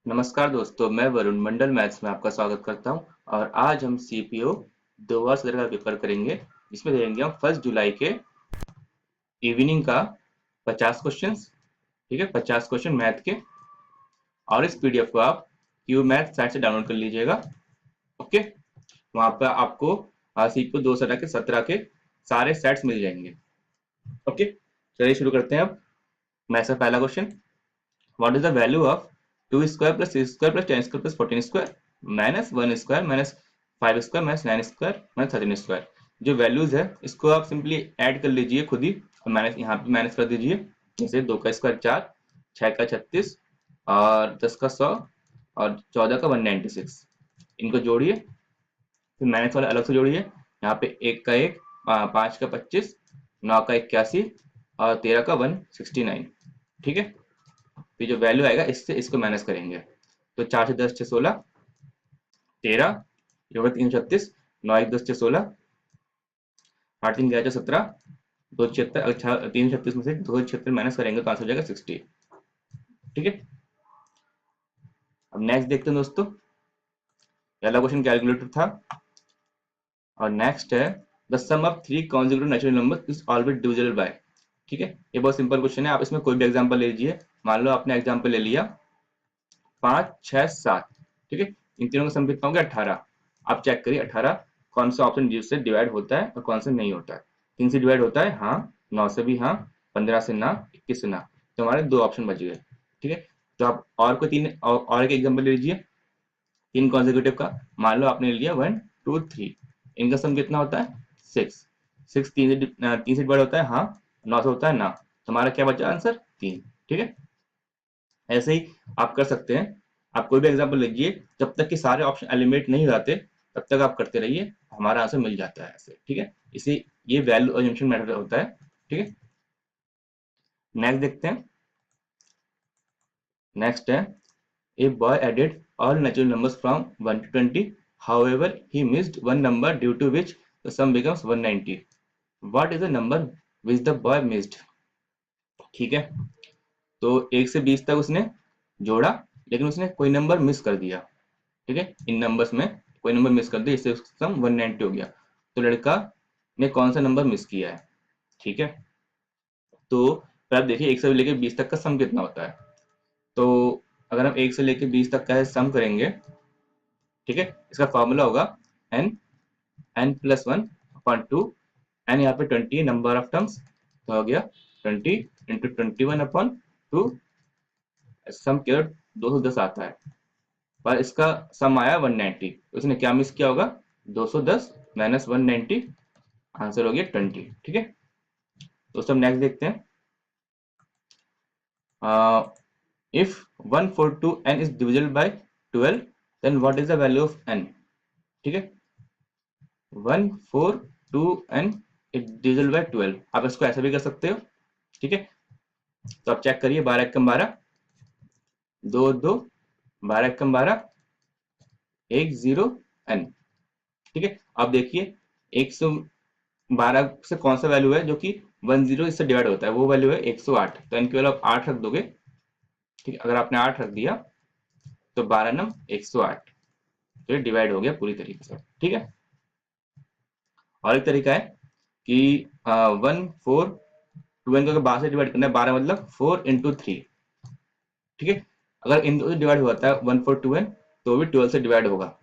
नमस्कार दोस्तों, मैं वरुण मंडल मैथ्स में आपका स्वागत करता हूं। और आज हम सीपीओ 2 वर्ष का पेपर करेंगे। इसमें देंगे हम 1 जुलाई के इवनिंग का 50 क्वेश्चंस। ठीक है, 50 क्वेश्चन मैथ के। और इस पीडीएफ को आप क्यू मैथ साइट से डाउनलोड कर लीजिएगा। ओके, वहां पर आपको सीपीओ 2 से के 17 के सारे सेट्स मिल जाएंगे। ओके, चलिए शुरू करते हैं। अब मैथ्स का पहला question, what is the value of 2 square plus 6 square plus 10 square plus 14 square minus 1 square minus 5 square minus 9 square minus 13 square. जो वैल्यूज है इसको आप सिंपली ऐड कर लीजिए खुद ही, और माइनस यहाँ पे माइनस कर दीजिए। जैसे 2 का स्क्वायर 4, 6 का 36 और 10 का 100 और 14 का 196। इनको जोड़िए, फिर माइनस वाला अलग से जोड़िए। यहाँ पे 1 का 1, 5 का 25, 9 का 81 और 13 का 169। ठीक है, फिर जो वैल्यू आएगा इससे इसको माइनस करेंगे। तो 4 से 10 6 16, 13, ये होगा 336, 9 1 10 6 16, 8 3 11 17, 276। 336 में से 276 माइनस करेंगे तो आंसर हो जाएगा 60। ठीक है, अब नेक्स्ट देखते हैं दोस्तों। पहला क्वेश्चन कैलकुलेटर था और नेक्स्ट है the sum of 3 consecutive natural number is always divisible by. ठीक है, ये बहुत सिंपल क्वेश्चन है। आप इसमें कोई भी एग्जांपल ले लीजिए। मान लो आपने एग्जांपल ले लिया 5 6 7। ठीक है, इन तीनों का सम कितना हो गया 18। आप चेक करिए 18 कौन सा ऑप्शन जिससे डिवाइड होता है और कौन सा नहीं होता है। 3 से डिवाइड होता है हाँ, 9 से भी हाँ, 15 से ना, 21 से ना। तो हमारे 2 ऑप्शन बच गए। ठीक है, तो आप और कोई तीन और एक एग्जाम्पल ले लीजिए 3 कॉन्जिक्यूटिव का। मान लो आपने ले लिया 1 2 3, इनका सम कितना होता है 6। 6 3 से डिवाइड होता है हाँ, 9 से होता है ना। तो हमारा क्या बचा आंसर 3। ठीक है, ऐसे ही आप कर सकते हैं। आप कोई भी एग्जांपल लीजिए, जब तक कि सारे ऑप्शन एलिमिनेट नहीं हो जाते तब तक आप करते रहिए, हमारा आंसर मिल जाता है ऐसे। ठीक है, इसे ये वैल्यू अजम्पशन मेथड होता है। ठीक है, नेक्स्ट देखते हैं। नेक्स्ट है a boy added all natural numbers from 1 to 20, however he missed one number due to which the sum becomes 190. What is the number which the boy missed? ठीक है, तो 1 से 20 तक उसने जोड़ा, लेकिन उसने कोई नंबर मिस कर दिया। ठीक है, इन नंबर्स में कोई नंबर मिस कर दिया, इससे सम 190 हो गया। तो लड़का ने कौन सा नंबर मिस किया है। ठीक है, तो फिर आप देखिए 1 से लेकर 20 तक का सम कितना होता है। तो अगर हम 1 से लेकर 20 तक का सम करेंगे, ठीक है, इसका फॉर्मूला होगा n+1/2। एन यहाँ पे 20 नंबर ऑफ टर्म्स, तो हो गया 20 इंटू 21/2। सम केवल 210 आता है, पर इसका सम आया 190। उसने क्या मिस किया होगा 210 माइनस 190, आंसर हो गया 20। ठीक है, तो सब नेक्स्ट देखते हैं। If 142n is divisible by 12, then what is the value of n। ठीक है, 142n इज डिविजिबल बाय 12, आप इसको ऐसे भी कर सकते हो। ठीक है, तो आप चेक करिए 12 एकम 12, 2 2, 12 एकम 12, 1 0 n। ठीक है, अब देखिए 112 से कौन सा वैल्यू है जो कि 10 इससे डिवाइड होता है, वो वैल्यू है 108। तो n केवल आप 8 रख दोगे। ठीक है, अगर आपने 8 रख दिया तो 12 नम 108, तो ये डिवाइड हो गया पूरी तरीके से। ठीक है, और एक तरीका है कि 1 4 2n को 12 से डिवाइड करना है, 12 मतलब 4 × 3। ठीक है, अगर इन दो से डिवाइड होता है 142n, तो भी 12 से डिवाइड होगा।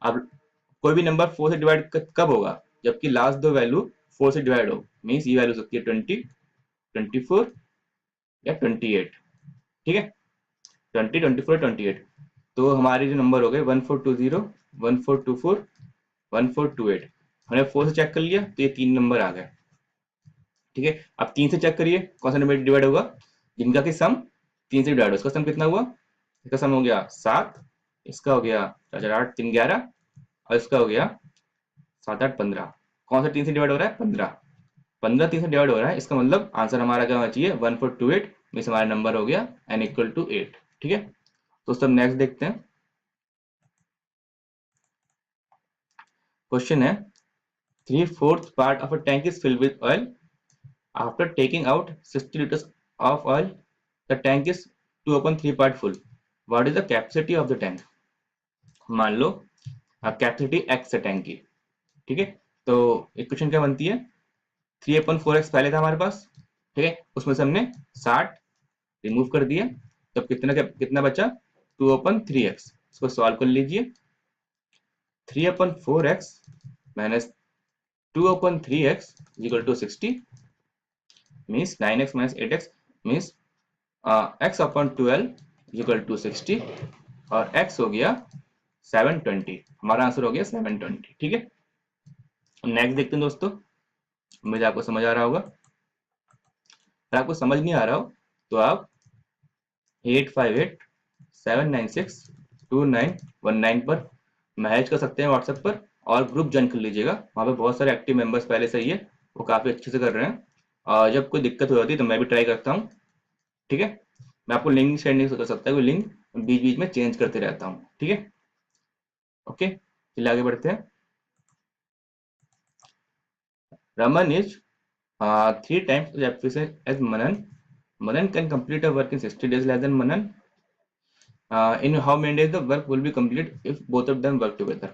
अब कोई भी नंबर 4 से डिवाइड कब होगा, जबकि लास्ट दो वैल्यू 4 से डिवाइड हो। मीन्स ये वैल्यू सकती है 20, 24 या 28। ठीक है, 20 24 28। तो हमारे जो नंबर हो गए 1420, 1424, 1428। हमने 4 से चेक कर लिया तो ये 3 नंबर आ गए। ठीक है, अब 3 से चेक करिए कौन सा नंबर डिवाइड होगा, जिनका कि सम 3 से डिवाइड हो। इसका सम कितना हुआ, इसका सम हो गया 7, इसका हो गया 4 8 3 11 और इसका हो गया 7 8 15। कौन सा 3 से डिवाइड हो रहा है 15। 15 3 से डिवाइड हो रहा है, इसका मतलब आंसर हमारा क्या होना चाहिए 1428। मीन्स हमारा नंबर हो गया n = 8। ठीक है, तो सब नेक्स्ट देखते हैं। क्वेश्चन है 3/4 part of a tank is filled with oil. After taking out 60 liters of oil, the tank is 2/3 part full. What is the capacity of the tank. मान लो कैपेसिटी एक्स है tank की, ठीक है। तो equation क्या बनती है, 3/4x पहले था हमारे पास, ठीक है, उसमें से हमने 60 रिमूव कर दिया, तो कितना बचा, 2/3x। इसको सॉल्व कर लीजिए, 3/4x minus 2/3x equal to 60 means 9x minus 8x means x/12 equal to 60 और x हो गया 720। हमारा आंसर हो गया 720, ठीक है। नेक्स्ट देखते हैं दोस्तों, मुझे आपको समझ आ रहा होगा। अगर आपको समझ नहीं आ रहा हो तो आप 8587962919 पर मैसेज कर सकते हैं व्हाट्सएप पर, और ग्रुप ज्वाइन कर लीजिएगा। वहाँ पे बहुत सारे एक्टिव मेंबर्स पहले से ही है, वो काफ़ी अच्छे से कर रहे हैं। और जब कोई दिक्कत हो जाती है तो मैं भी ट्राई करता हूँ, ठीक है। मैं आपको लिंक शेयर नहीं कर सकता, कोई लिंक बीच बीच में चेंज करते रहता हूँ, ठीक है। ओके, चलिए आगे बढ़ते हैं। Raman is 3 times as efficient as Manan. Manan can complete a work in 60 days less than Manan. In how many days the work will be complete if both of them work together?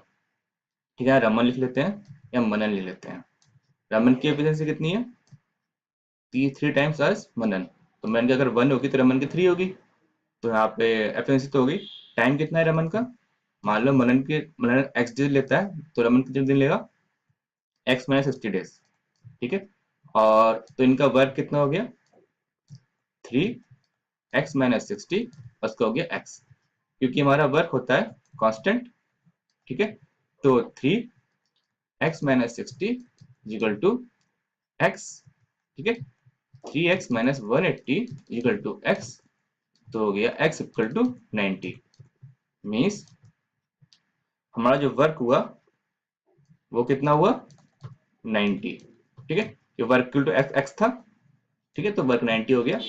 ठीक है, रमन लिख लेते हैं या मनन लिख लेते हैं। रमन की एफिशिएंसी कितनी है, 3 times as मनन, तो मनन की अगर 1 होगी तो रमन की 3 होगी, तो यहाँ पे एफिशिएंसी तो होगी। टाइम कितना है रमन का, मान लो मनन x डेज लेता है तो रमन कितने दिन लेगा, x माइनस 60 डेज, ठीक है। और तो इनका वर्क कितना हो गया, 3x माइनस 60, उसका हो गया x, क्योंकि हमारा वर्क होता है कांस्टेंट, ठीक है। तो 3x minus 60 equal to x, ठीक है। 3x minus 180 equal to x, तो हो गया x इक्वल टू 90। मीन्स हमारा जो वर्क हुआ वो कितना हुआ, 90, ठीक है। ये वर्क इक्वल टू x था, ठीक है, तो वर्क 90 हो गया।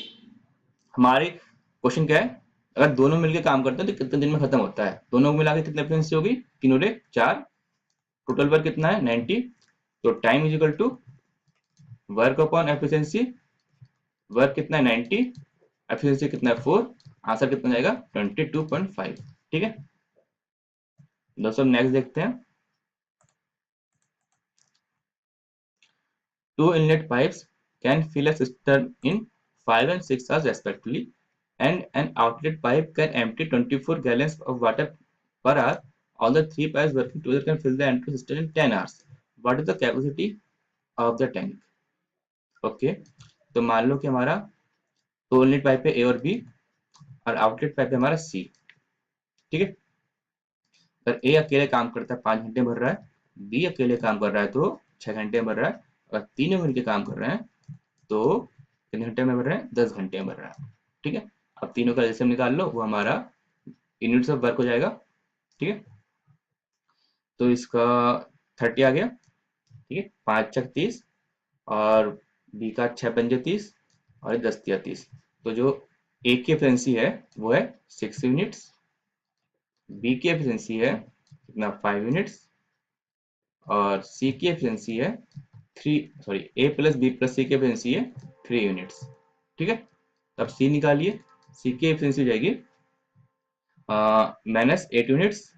हमारे क्वेश्चन क्या है, अगर दोनों मिलकर काम करते हैं तो कितने दिन में खत्म होता है, दोनों मिला के कितनी एफिशिएंसी होगी, 3 टोटल वर्क कितना है 90, तो time is equal to work upon efficiency, work कितना है 90, एफिशिएंसी कितना है 4, आंसर कितना जाएगा 22.5, ठीक है। दोस्तों नेक्स्ट देखते हैं। Two inlet pipes can fill a cistern in 5 and 6 hours respectively, and an outlet pipe can empty 24 gallons of water per hour. All the 3 pipes working together can fill the empty cistern in 10 hours. What is the capacity of the tank? Okay, तो मान लो कि हमारा 2 inlet pipe है ए और B, और outlet pipe है हमारा सी, ठीक है। अगर ए अकेले काम करता है 5 घंटे भर रहा है, बी अकेले काम कर रहा है तो 6 घंटे भर रहा है, अगर तीनों मिलकर काम कर रहे हैं तो कितने घंटे में भर रहे हैं, 10 घंटे में भर रहा है, ठीक है। अब तीनों का एलसीएम निकाल लो, वो हमारा यूनिट्स ऑफ वर्क हो जाएगा, ठीक है। तो इसका 30 आ गया, ठीक है, 5×6 = 30, और बी का 6×5 = 30, और 10×3 = 30। तो जो ए की एफिशिएंसी है वो है 6 यूनिट्स, बी की एफिशिएंसी है कितना 5 यूनिट्स, और सी की एफिशिएंसी है ए प्लस बी प्लस सी की एफिशिएंसी है 3 यूनिट्स, ठीक है। अब सी निकालिए, सी की एफिशिएंसी हो जाएगी -8 यूनिट्स।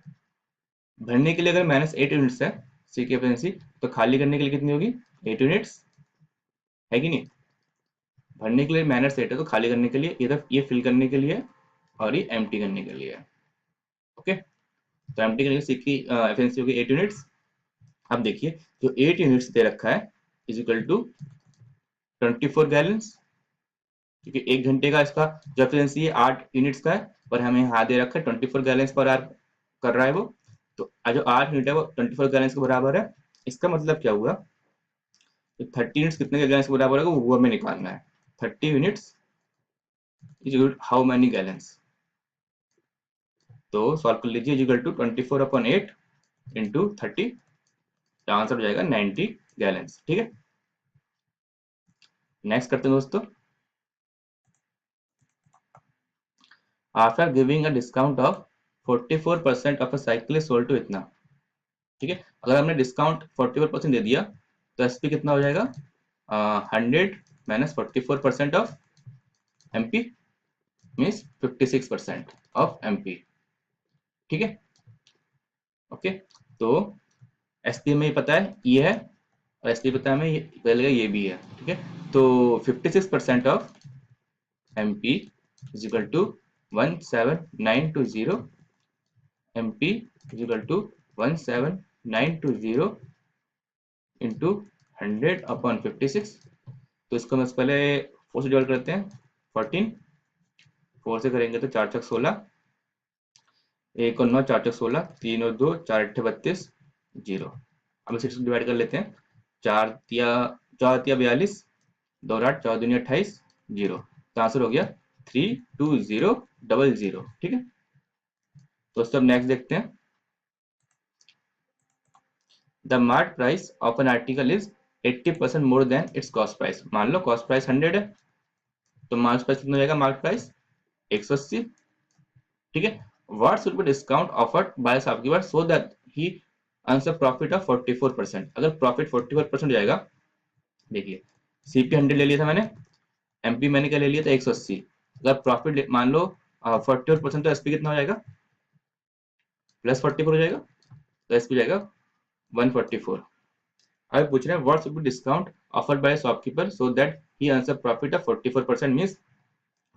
भरने के लिए अगर -8 यूनिट्स है सी की एफिशिएंसी, तो खाली करने के लिए कितनी होगी, 8 यूनिट्स, है कि नहीं। भरने के लिए -8 है तो खाली करने के लिए इधर ये फिल करने के लिए और ये एम्प्टी करने के लिए, ओके। तो एम्प्टी करने के लिए सी की एफिशिएंसी होगी 8 यूनिट्स। अब देखिए जो 8 यूनिट्स दे रखा है इज इक्वल टू 24 गैलन्स, क्योंकि 1 घंटे का इसका जो एफिशिएंसी है 8 यूनिट्स का है, और हमें यहाँ दे रखा है 24 गैलन्स पर आवर कर रहा है वो, तो जो 8 यूनिट है वो 24 गैलन्स के बराबर है। इसका मतलब क्या हुआ, तो 30 यूनिट्स कितने गैलन्स के बराबर है वो हमें निकालना है। 30 units is equal how many gallons, तो सॉल्व कर लीजिए, इक्वल टू 24/8 इंटू 30, तो आंसर हो जाएगा 90 गैलन्स, ठीक है। नेक्स्ट करते हैं दोस्तों। After giving a discount of 44% of a cycle is sold to इतना, ठीक है। अगर हमने डिस्काउंट 44% दे दिया तो एसपी कितना हो जाएगा, 100 minus 44% of MP means 56%, of MP. ठीक है, ओके। तो एसपी में पता है ये है, और एसपी पता है हमें ये भी है। ठीक है, तो 56% of MP is equal to 17920, MP is equal to 17920 into 100/56। तो इसको हम पहले 4 से डिवाइड करते हैं। 14, 4 से करेंगे तो 4 चक 16, 1 और 9, 4 चक 16, 3 और 2, 4 अट्ठे 32, 0। अब इसे डिवाइड कर लेते हैं। 4 42, 2 और 8, 4 दूनी 28, 0। तो आंसर हो गया 32000। ठीक है, तो सब नेक्स्ट देखते हैं। The mart price of an article is 80% more than it's cost price. मान लो कॉस्ट प्राइस 100 है, तो मार्ट प्राइस कितना हो जाएगा? Mart price 180। ठीक है, what should be discount offered by shopkeeper so that he earns a profit of 44%। अगर profit 44% हो जाएगा, देखिए सीपी 100 ले लिया था मैंने, एमपी मैंने क्या ले लिया था? 180। अगर प्रॉफिट मान लो 44%, तो एसपी कितना हो जाएगा? प्लस 44 हो जाएगा, तो एसपी जाएगा 144। अब पूछ रहे हैं what should be discount offered by shopkeeper so that he earns a profit of 44%। Means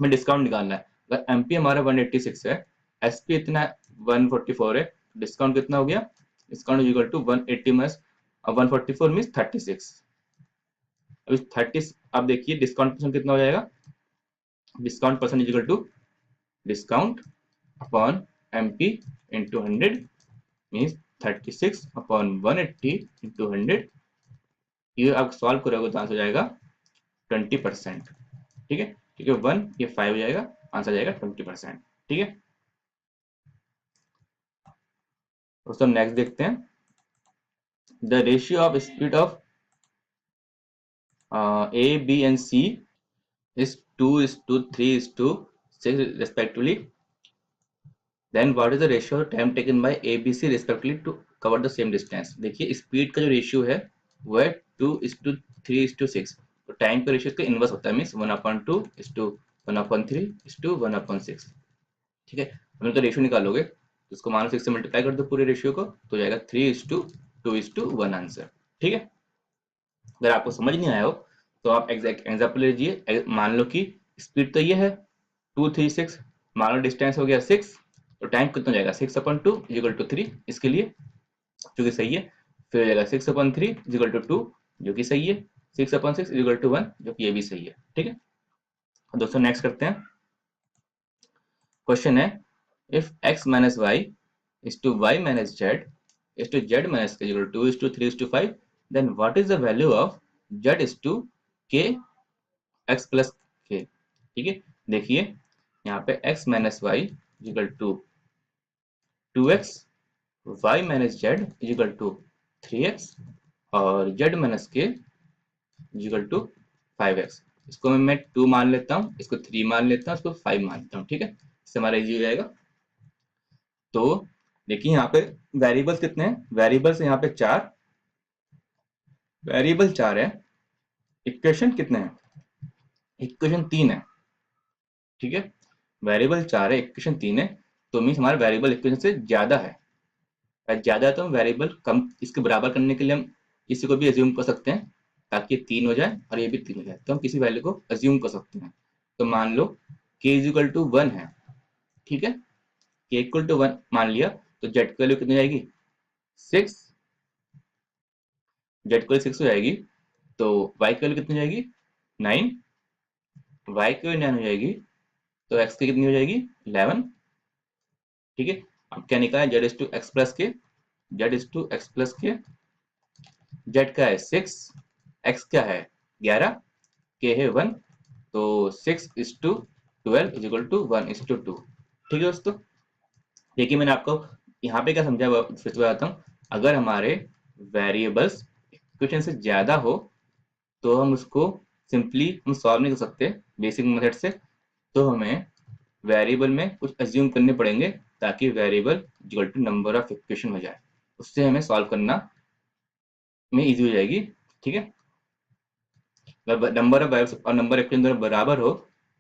हमें डिस्काउंट निकालना है। अगर एमपी हमारा 186 है, एसपी इतना 144 है, डिस्काउंट कितना हो गया? Discount is equal to 180 minus 144 means 36। अब इस 30, अब देखिए डिस्काउंट परसेंट कितना हो जाएगा? Discount percent is equal to discount upon MP into 100 means 36 upon 180 into 100। ये आप सॉल्व करोगे तो आंसर हो जाएगा 20%। ठीक है, क्योंकि 1 ये 5 हो जाएगा, आंसर जाएगा 20%। ठीक है, दोस्तों नेक्स्ट देखते हैं। The ratio of speed of A B and C is 2:3:6 respectively. Then what is the ratio of time taken by ABC respectively to cover the same distance? देखिए स्पीड का जो रेशियो है वो है 2:3:6। तो टाइम का रेशियो इसका inverse होता है, मीन्स 1/2:1/3:1/6। ठीक है, अगर तो रेशियो निकालोगे तो इसको मान लो 6 से मल्टीप्लाई कर दो पूरे रेशियो को, तो जाएगा 3:2:1 आंसर। ठीक है, अगर आपको समझ नहीं आया हो तो आप एग्जाम्पल लीजिए। मान लो कि स्पीड तो ये है 2:3:6, मान लो डिस्टेंस हो गया 6, तो टाइम कितना जाएगा? 6/2 = 3 इसके लिए, जो कि सही है। फिर हो जाएगा 6/3 = 2, जो कि सही है। 6/6 = 1, जो कि ये भी सही है। ठीक है, दोस्तों नेक्स्ट करते हैं। क्वेश्चन है if x minus y is to y minus z is to z minus k = 2:3:5, then what is the value of z is to k x plus k। ठीक है, देखिए यहाँ पे x minus y equal to 2x, y minus z equal to 3x, और z minus k equal to 5x। इसको मैं 2 मान लेता हूँ, इसको 3 मान लेता हूँ, इसको 5 मान लेता हूँ। ठीक है, इससे हमारा इजी हो जाएगा। तो देखिए यहाँ पे वेरिएबल्स कितने हैं? वेरिएबल्स यहाँ पे 4, वेरिएबल 4 है। इक्वेशन कितने हैं? इक्वेशन 3 है। ठीक है, वेरिएबल 4 है, इक्वेशन 3 है, तो मीन्स हमारा वेरिएबल इक्वेशन से ज्यादा है। ज्यादा है तो हम वेरिएबल कम इसके बराबर करने के लिए हम इसी को भी अज्यूम कर सकते हैं, ताकि ये 3 हो जाए और ये भी 3 हो जाए, तो हम किसी वैल्यू को अज्यूम कर सकते हैं। तो मान लो k = 1 है। ठीक है, k = 1 मान लिया, तो z की वैल्यू कितनी जाएगी? 6। z की वैल्यू 6 हो जाएगी, तो y की वैल्यू कितनी जाएगी? 9। y की वैल्यू 9 हो जाएगी, तो x की कितनी हो जाएगी? 11। ठीक है, अब क्या निकाला? z z का है 6, x क्या है 11, k है 1, तो 6:12 = 1:2। ठीक है दोस्तों, देखिए मैंने आपको यहाँ पे क्या समझा, फिर से बताता हूँ। अगर हमारे वेरिएबल्स इक्वेशन से ज्यादा हो तो हम उसको सिंपली हम सॉल्व नहीं कर सकते बेसिक मेथड से, तो हमें वेरिएबल में कुछ अज्यूम करने पड़ेंगे, ताकि variable equal to number of equation हो जाए, उससे हमें सॉल्व करना में इजी हो जाएगी। ठीक है, नंबर ऑफ वेरिएबल्स और नंबर इक्वेशन दोनों बराबर हो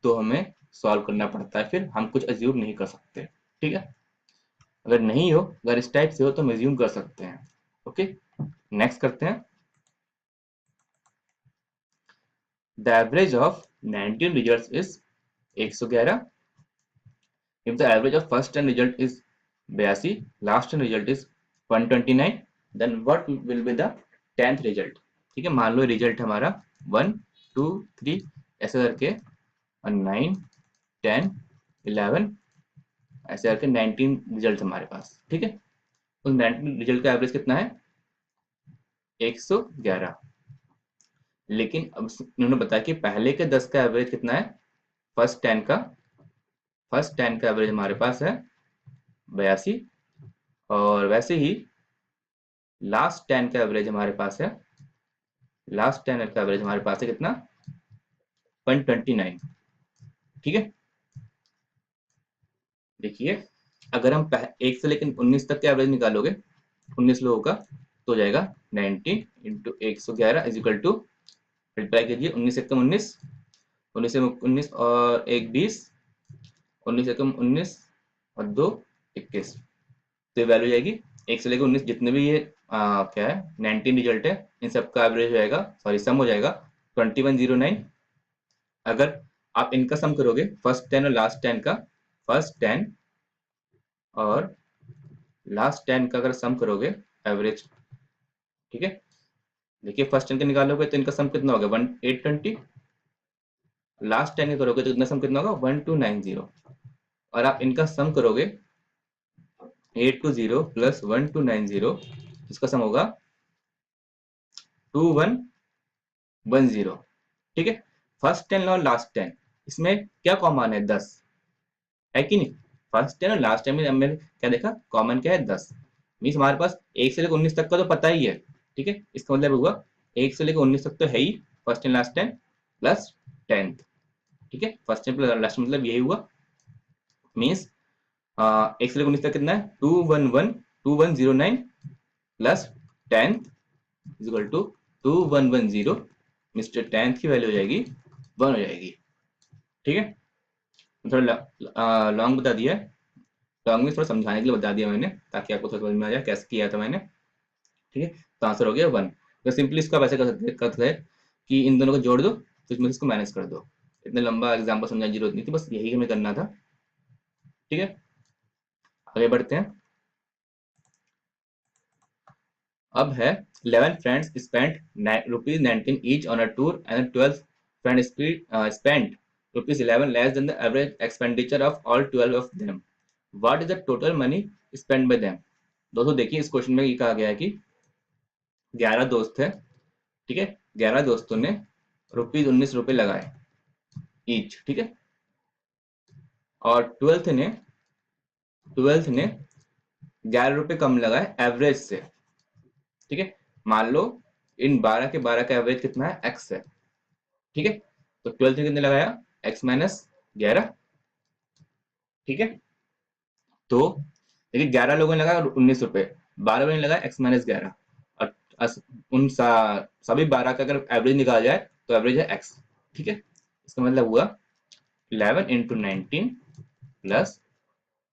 तो हमें सॉल्व करना पड़ता है, फिर हम कुछ अज्यूम नहीं कर सकते। ठीक है, अगर नहीं हो, अगर इस टाइप से हो तो हम अज्यूम कर सकते हैं। ओके, नेक्स्ट करते हैं। The average of 19 results is 111। If the average of first 10 result is 82, last 10 result is 129, then what will be the 10th result? ठीक है, मान लो रिजल्ट हमारा 1 2 3 ऐसे करके 9 10 11 ऐसे करके 19 रिजल्ट हमारे पास। ठीक है, उस 19 रिजल्ट का एवरेज कितना है? 111। लेकिन अब उन्होंने बताया कि पहले के 10 का एवरेज कितना है? फर्स्ट 10 का, एवरेज हमारे पास है 82, और वैसे ही लास्ट 10 का एवरेज हमारे पास है, कितना? 129। ठीक है, देखिए अगर हम 1 से लेकर 19 तक का एवरेज निकालोगे 19 लोगों का, तो हो जाएगा 19 into 111 is equal to, multiply कीजिए, 19 एकम 19, 19 से 19 और 1 20, 19 एकम 19 और 2 21, तो ये वैल्यू जाएगी 1 से लेकर 19 जितने भी ये क्या है 19 रिजल्ट है, इन सबका एवरेज हो जाएगा, सॉरी सम हो जाएगा 2109। अगर आप इनका सम करोगे फर्स्ट 10 और लास्ट 10 का, फर्स्ट 10 और लास्ट 10 का अगर सम करोगे एवरेज, ठीक है, देखिए फर्स्ट 10 का निकालोगे तो इनका सम कितना होगा 1820, लास्ट 10 का करोगे तो इतना सम कितना होगा 1290, और आप इनका सम करोगे 820 प्लस 1290, इसका सम होगा 2110। ठीक है, फर्स्ट 10 और लास्ट 10, इसमें क्या कॉमन है? 10 है कि नहीं? फर्स्ट 10 और लास्ट 10 में हमने क्या देखा? कॉमन क्या है? 10। मीन्स हमारे पास 1 से लेकर 19 तक का तो पता ही है। ठीक है, इसका मतलब हुआ 1 से लेकर 19 तक तो है ही, फर्स्ट 10 लास्ट 10 प्लस 10th। ठीक है, फर्स्ट 10 प्लस लास्ट मतलब यही हुआ। मीन्स 1 से लेकर 19 तक कितना है? 2109 plus 10th is equal to 2110। Mister 10th की वैल्यू हो जाएगी 1 हो जाएगी। ठीक है, थोड़ा लॉन्ग बता दिया है, लॉन्ग में थोड़ा समझाने के लिए बता दिया मैंने, ताकि आपको थोड़ा समझ में आ जाए कैसे किया था मैंने। ठीक है, तो आंसर हो गया 1। तो सिंपली इसको आप ऐसे कर सकते हैं कि इन दोनों को जोड़ दो, तो इसमें इसको माइनस कर दो। इतना लंबा एग्जाम्पल समझाने की जरूरत नहीं थी, बस यही हमें करना था। ठीक है, आगे बढ़ते हैं। अब है 11 friends spent ₹19 each on a tour and 12 friends spent ₹11 less than the average expenditure of all 12 of them. What is the total money spent by them? दोस्तों देखिए इस क्वेश्चन में ये कहा गया है कि 11 दोस्त है। ठीक है, 11 दोस्तों ने ₹19 लगाए ईच। ठीक है, और 12th ने ₹11 कम लगाए एवरेज से। ठीक है, मान लो इन 12 के 12 का एवरेज कितना है? x है। ठीक है, तो 12th ने कितने लगाया? x minus 11। ठीक है, तो देखिए 11 लोगों ने लगाया ₹19, 12 लोगों ने लगाया x माइनस 11, और उन सभी 12 का अगर एवरेज निकाला जाए तो एवरेज है x। ठीक है, इसका मतलब हुआ 11 इंटू 19 प्लस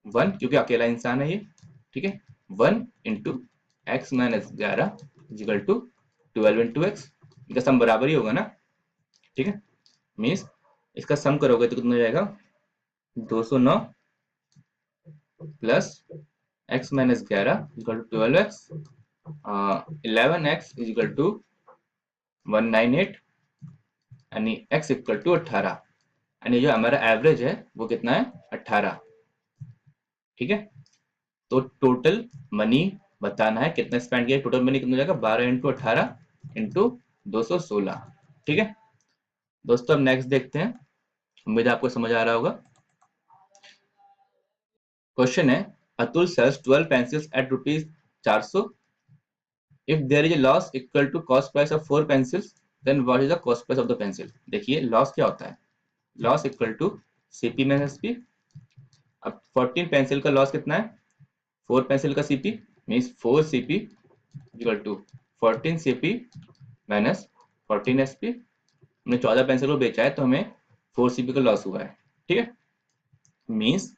1, क्योंकि अकेला इंसान है ये। ठीक है, 1 into x minus 11 equal to 12 into x, इनका सम बराबर ही होगा ना। ठीक है, मीन्स इसका सम करोगे तो कितना हो जाएगा? 209 plus x minus 11 equal to 12x, 11x equal to 198, यानी x इक्वल टू 18, यानी जो हमारा एवरेज है वो कितना है? 18। ठीक है, तो टोटल मनी बताना है कितना स्पेंड किया। टोटल मनी कितना हो जाएगा? 12 इंटू 18 इंटू 216। ठीक है दोस्तों, अब नेक्स्ट देखते हैं, उम्मीद है आपको समझ आ रहा होगा। क्वेश्चन है Atul sells 12 pencils at ₹400। If there is a loss equal to cost price of 4 pencils, then what is the cost price of the pencil? देखिए लॉस क्या होता है? Loss equal to CP minus P. अब 14 pencil का loss कितना है? 4 pencil का CP, means 4 CP equal to 14 CP minus 14 SP. हमने 14 पेंसिल को बेचा है तो हमें 4 सीपी का लॉस हुआ है। ठीक है, means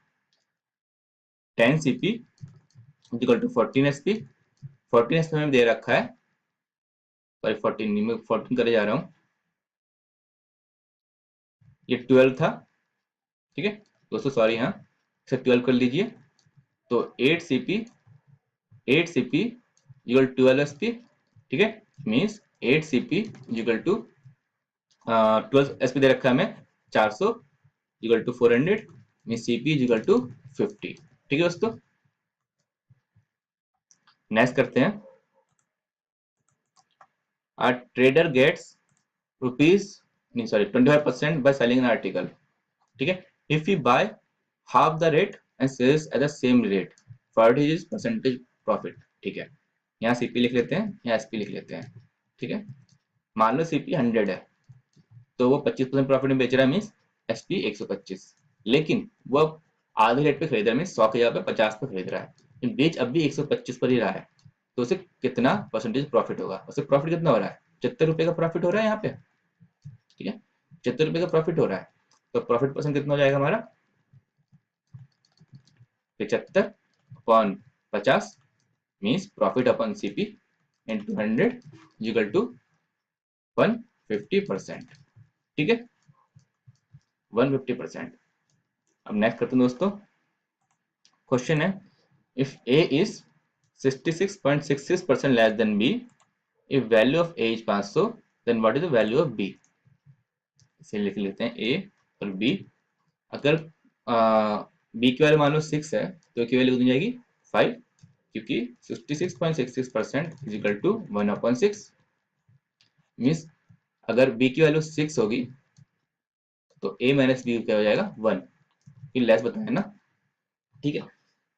10 CP equal to 14 SP। 14 SP में दे रखा है, सॉरी 14 नहीं, मैं 14 करे जा रहा हूँ, ये 12 था। ठीक है दोस्तों, सॉरी, हाँ इसे 12 कर लीजिए। तो 8 CP इक्वल 12 SP। ठीक है, means 8 CP equal to 12 SP दे रखा है हमें 400 equal to 400, means CP equal to 50। ठीक है दोस्तों, नेक्स्ट करते हैं। A trader gets रुपीज नहीं sorry 25% by selling an article। ठीक है, if we buy half the rate and sells at the same rate for his percentage profit। ठीक है, यहाँ CP लिख लेते हैं, यहाँ SP लिख लेते हैं। ठीक है, मान लो CP 100 है, तो वो 25% प्रॉफिट में बेच रहा है, मीन्स SP 125। लेकिन वो आधे रेट पे खरीद रहा है, मीन्स 100 की जगह पे 50 पे खरीद रहा है, लेकिन बेच अब भी 125 पर ही रहा है। तो उसे कितना परसेंटेज प्रॉफिट होगा, उसे प्रॉफिट कितना हो रहा है, 75 रुपए का प्रॉफिट हो रहा है यहाँ पे। ठीक है, 75 रुपए का प्रॉफिट हो रहा है, तो प्रॉफिट परसेंट कितना हो जाएगा हमारा, 75 upon 50, means profit upon CP into 100 equal to 150%। ठीक है, 150%। अब नेक्स्ट करते हैं दोस्तों, क्वेश्चन है, if A is 66.66% less than B, if value of A is 500, then what is the value of B। इसे लिख लेते हैं A और B। अगर B की वैल्यू मान लो 6 है, तो A की वैल्यू कितनी जाएगी 5, क्योंकि 66.66% इज इक्वल टू 1/6। मीन्स अगर B की वैल्यू 6 होगी तो A माइनस B क्या हो जाएगा 1, ये लेस बताया ना। ठीक है,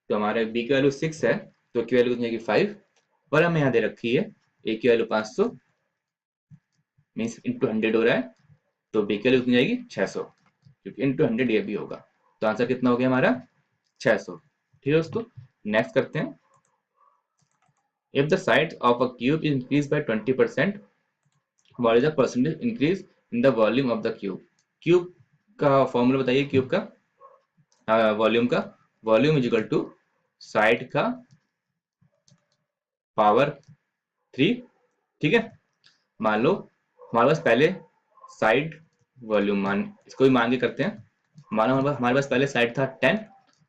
तो हमारे B की वैल्यू 6 है, तो की वैल्यू कितनी जाएगी 5, पर हमें यहाँ दे रखी है A की वैल्यू 500, मीन्स इंटू 100 हो रहा है, तो B की वैल्यू कितनी जाएगी 600, क्योंकि इंटू 100 ये भी होगा। तो आंसर कितना हो गया हमारा 600। ठीक है दोस्तों, नेक्स्ट करते हैं। If the size of a cube is increased by 20%, what is the percentage increase in the volume of the cube? Cube का फॉर्मूला बताइए, क्यूब का वॉल्यूम का, volume is equal to side का पावर 3। ठीक है, मान लो हमारे पास पहले साइड वॉल्यूम, मान इसको भी मान के करते हैं। मानो हमारे पास पहले साइड था 10,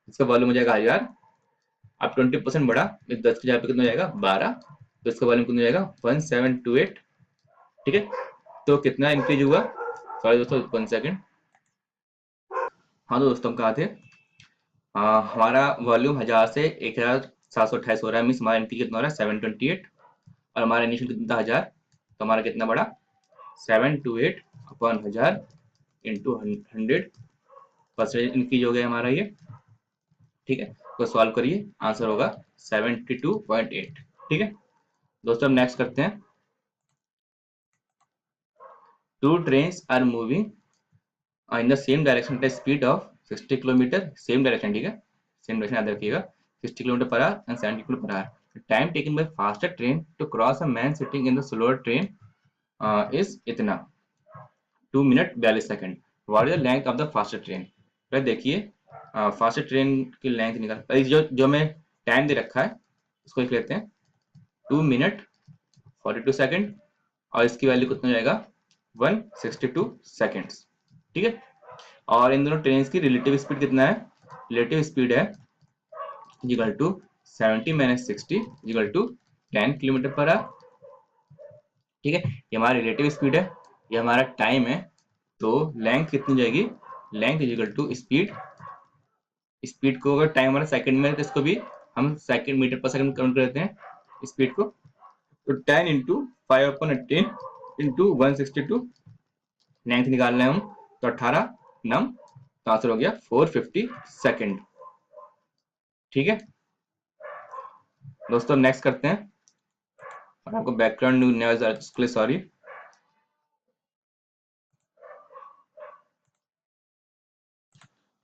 इसका वॉल्यूम हो जाएगा 1000। अब 20% बढ़ा, 10 की जगह पे कितना हो जाएगा 12, तो इसका वॉल्यूम कितना हो जाएगा 1728। ठीक है, तो कितना इंक्रीज हुआ, सॉरी दोस्तों 1 सेकेंड। हाँ तो दोस्तों हम कहा थे, हमारा वॉल्यूम 1000 से 1728 हो रहा है, मीन्स हमारा इंक्रीज कितना हो रहा है 728, और हमारा इनिशियल कितना था 1000, तो हमारा कितना बढ़ा 728 अपॉन 1000 इंटू 100 परसेंट इंक्रीज हो गया हमारा ये। ठीक है, तो सॉल्व करिए, आंसर होगा 72.8। ठीक है दोस्तों, हम नेक्स्ट करते हैं। Two trains are moving in the same direction at speed of 60 kilometre, same direction, ठीक है, सेम डायरेक्शन याद रखिएगा, 60 किलोमीटर पर आवर एंड 70 किलोमीटर पर hour. Time taken by faster train to cross a man sitting in the slower train is इतना 2 minute 42 second. What is the length of the faster train. फिर देखिए, faster train की length निकाल, जो मैं time दे रखा है उसको लिख लेते हैं 2 मिनट 42 सेकंड, और इसकी वैल्यू कितना जाएगा 162 सेकंड्स। ठीक है, और इन दोनों ट्रेन की रिलेटिव स्पीड कितना है, रिलेटिव स्पीड है equal to 70 minus 60 equal to 10 kilometre पर आवर। ठीक है, ये हमारा रिलेटिव स्पीड है, ये हमारा टाइम है, तो लेंथ कितनी जाएगी, length is equal to speed. Speed को अगर टाइम वाला सेकंड में, तो इसको भी हम सेकंड मीटर पर सेकंड काउंट करते हैं स्पीड को, तो 10 इंटू 5/18 इंटू 162, लेंथ निकालना है हम, तो 18 नम, तो आंसर हो गया 450 सेकंड। ठीक है दोस्तों, नेक्स्ट करते हैं, और आपको बैकग्राउंड नॉइज उसके लिए sorry.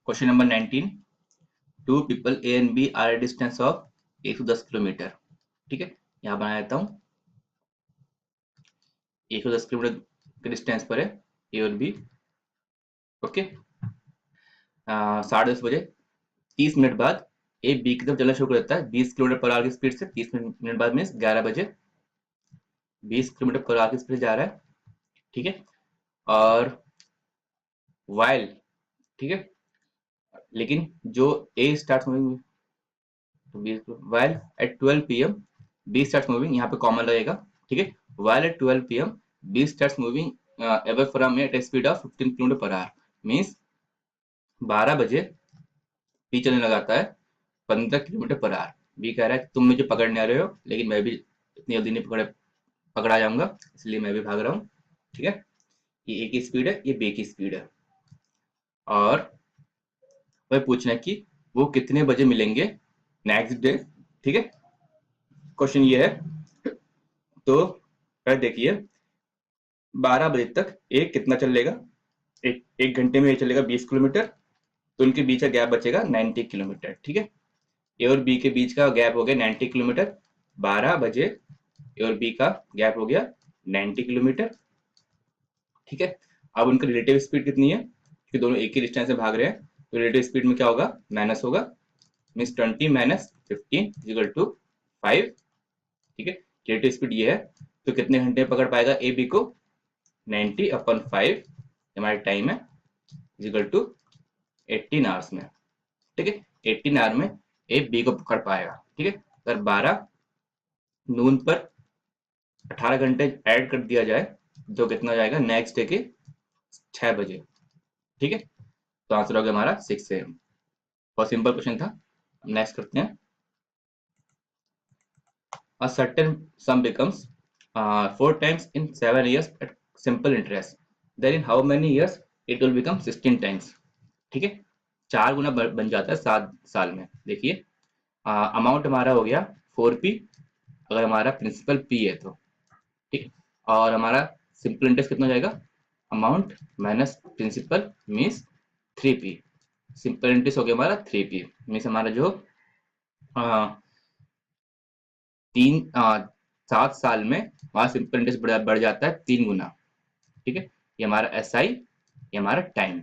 Question number 19, two people A and B are a distance of 110 kilometre. ठीक है, यहाँ बना देता हूँ, 110 किलोमीटर के डिस्टेंस पर है ए और बी। ओके, 10:30 बजे 30 मिनट बाद ए बी की तरफ चलना शुरू कर देता है 20 किलोमीटर पर आवर की स्पीड से। 30 मिनट बाद मीन्स 11 बजे 20 किलोमीटर पर आवर की स्पीड जा रहा है, ठीक है। और वाइल, ठीक है, लेकिन जो A start moving while at 12 PM B start moving, यहाँ पे कॉमन लगेगा, ठीक है। While at 12 PM B start moving away from at a speed of 15 kilometre पर आवर, मीन्स 12 बजे बी चलने लगाता है 15 किलोमीटर पर आवर। बी कह रहा है तुम मुझे पकड़ने आ रहे हो, लेकिन मैं भी इतनी जल्दी नहीं पकड़ा जाऊंगा, इसलिए मैं भी भाग रहा हूँ, ठीक है। ये ए की स्पीड है, ये बी की स्पीड है। और वह पूछना है कि वो कितने बजे मिलेंगे नेक्स्ट डे, ठीक है। क्वेश्चन ये है, तो देखिए 12 बजे तक एक कितना चलेगा, एक घंटे में ये चलेगा 20 किलोमीटर, तो उनके बीच का गैप बचेगा 90 किलोमीटर, ठीक है। ए और बी के बीच का गैप हो गया 90 किलोमीटर। 12 बजे ए और बी का गैप हो गया 90 किलोमीटर, ठीक है। अब उनका रिलेटिव स्पीड कितनी है, क्योंकि दोनों एक ही डिस्टेंस से भाग रहे हैं, तो रिलेटिव स्पीड में क्या होगा, माइनस होगा, मीन्स 20 माइनस 15 इक्वल टू 5, ठीक है। रिलेटिव स्पीड ये है, तो कितने घंटे में पकड़ पाएगा ए बी को, 90/5 हमारा टाइम है इक्वल टू 18 आवर्स में, ठीक है। 18 आवर में ए बी को पकड़ पाएगा, ठीक है। अगर 12 नून पर 18 घंटे ऐड कर दिया जाए तो कितना हो जाएगा, नेक्स्ट डे के 6 बजे, ठीक है। तो आंसर हो गया हमारा 6 AM। बहुत सिंपल क्वेश्चन था। नेक्स्ट करते हैं। A certain sum becomes 4 times in 7 years at simple interest, then in how many years it will become 16 times, ठीक है। 4 गुना बन जाता है 7 साल में। देखिए अमाउंट हमारा हो गया 4P, अगर हमारा प्रिंसिपल P है तो, ठीक। और हमारा सिंपल इंटरेस्ट कितना हो जाएगा, amount minus principal means 3P। Simple interest हो गया हमारा 3P, मीन्स हमारा जो 7 साल में हमारा सिंपल इंटरेस्ट बढ़ जाता है 3 गुना, ठीक है। ये हमारा SI, ये हमारा टाइम,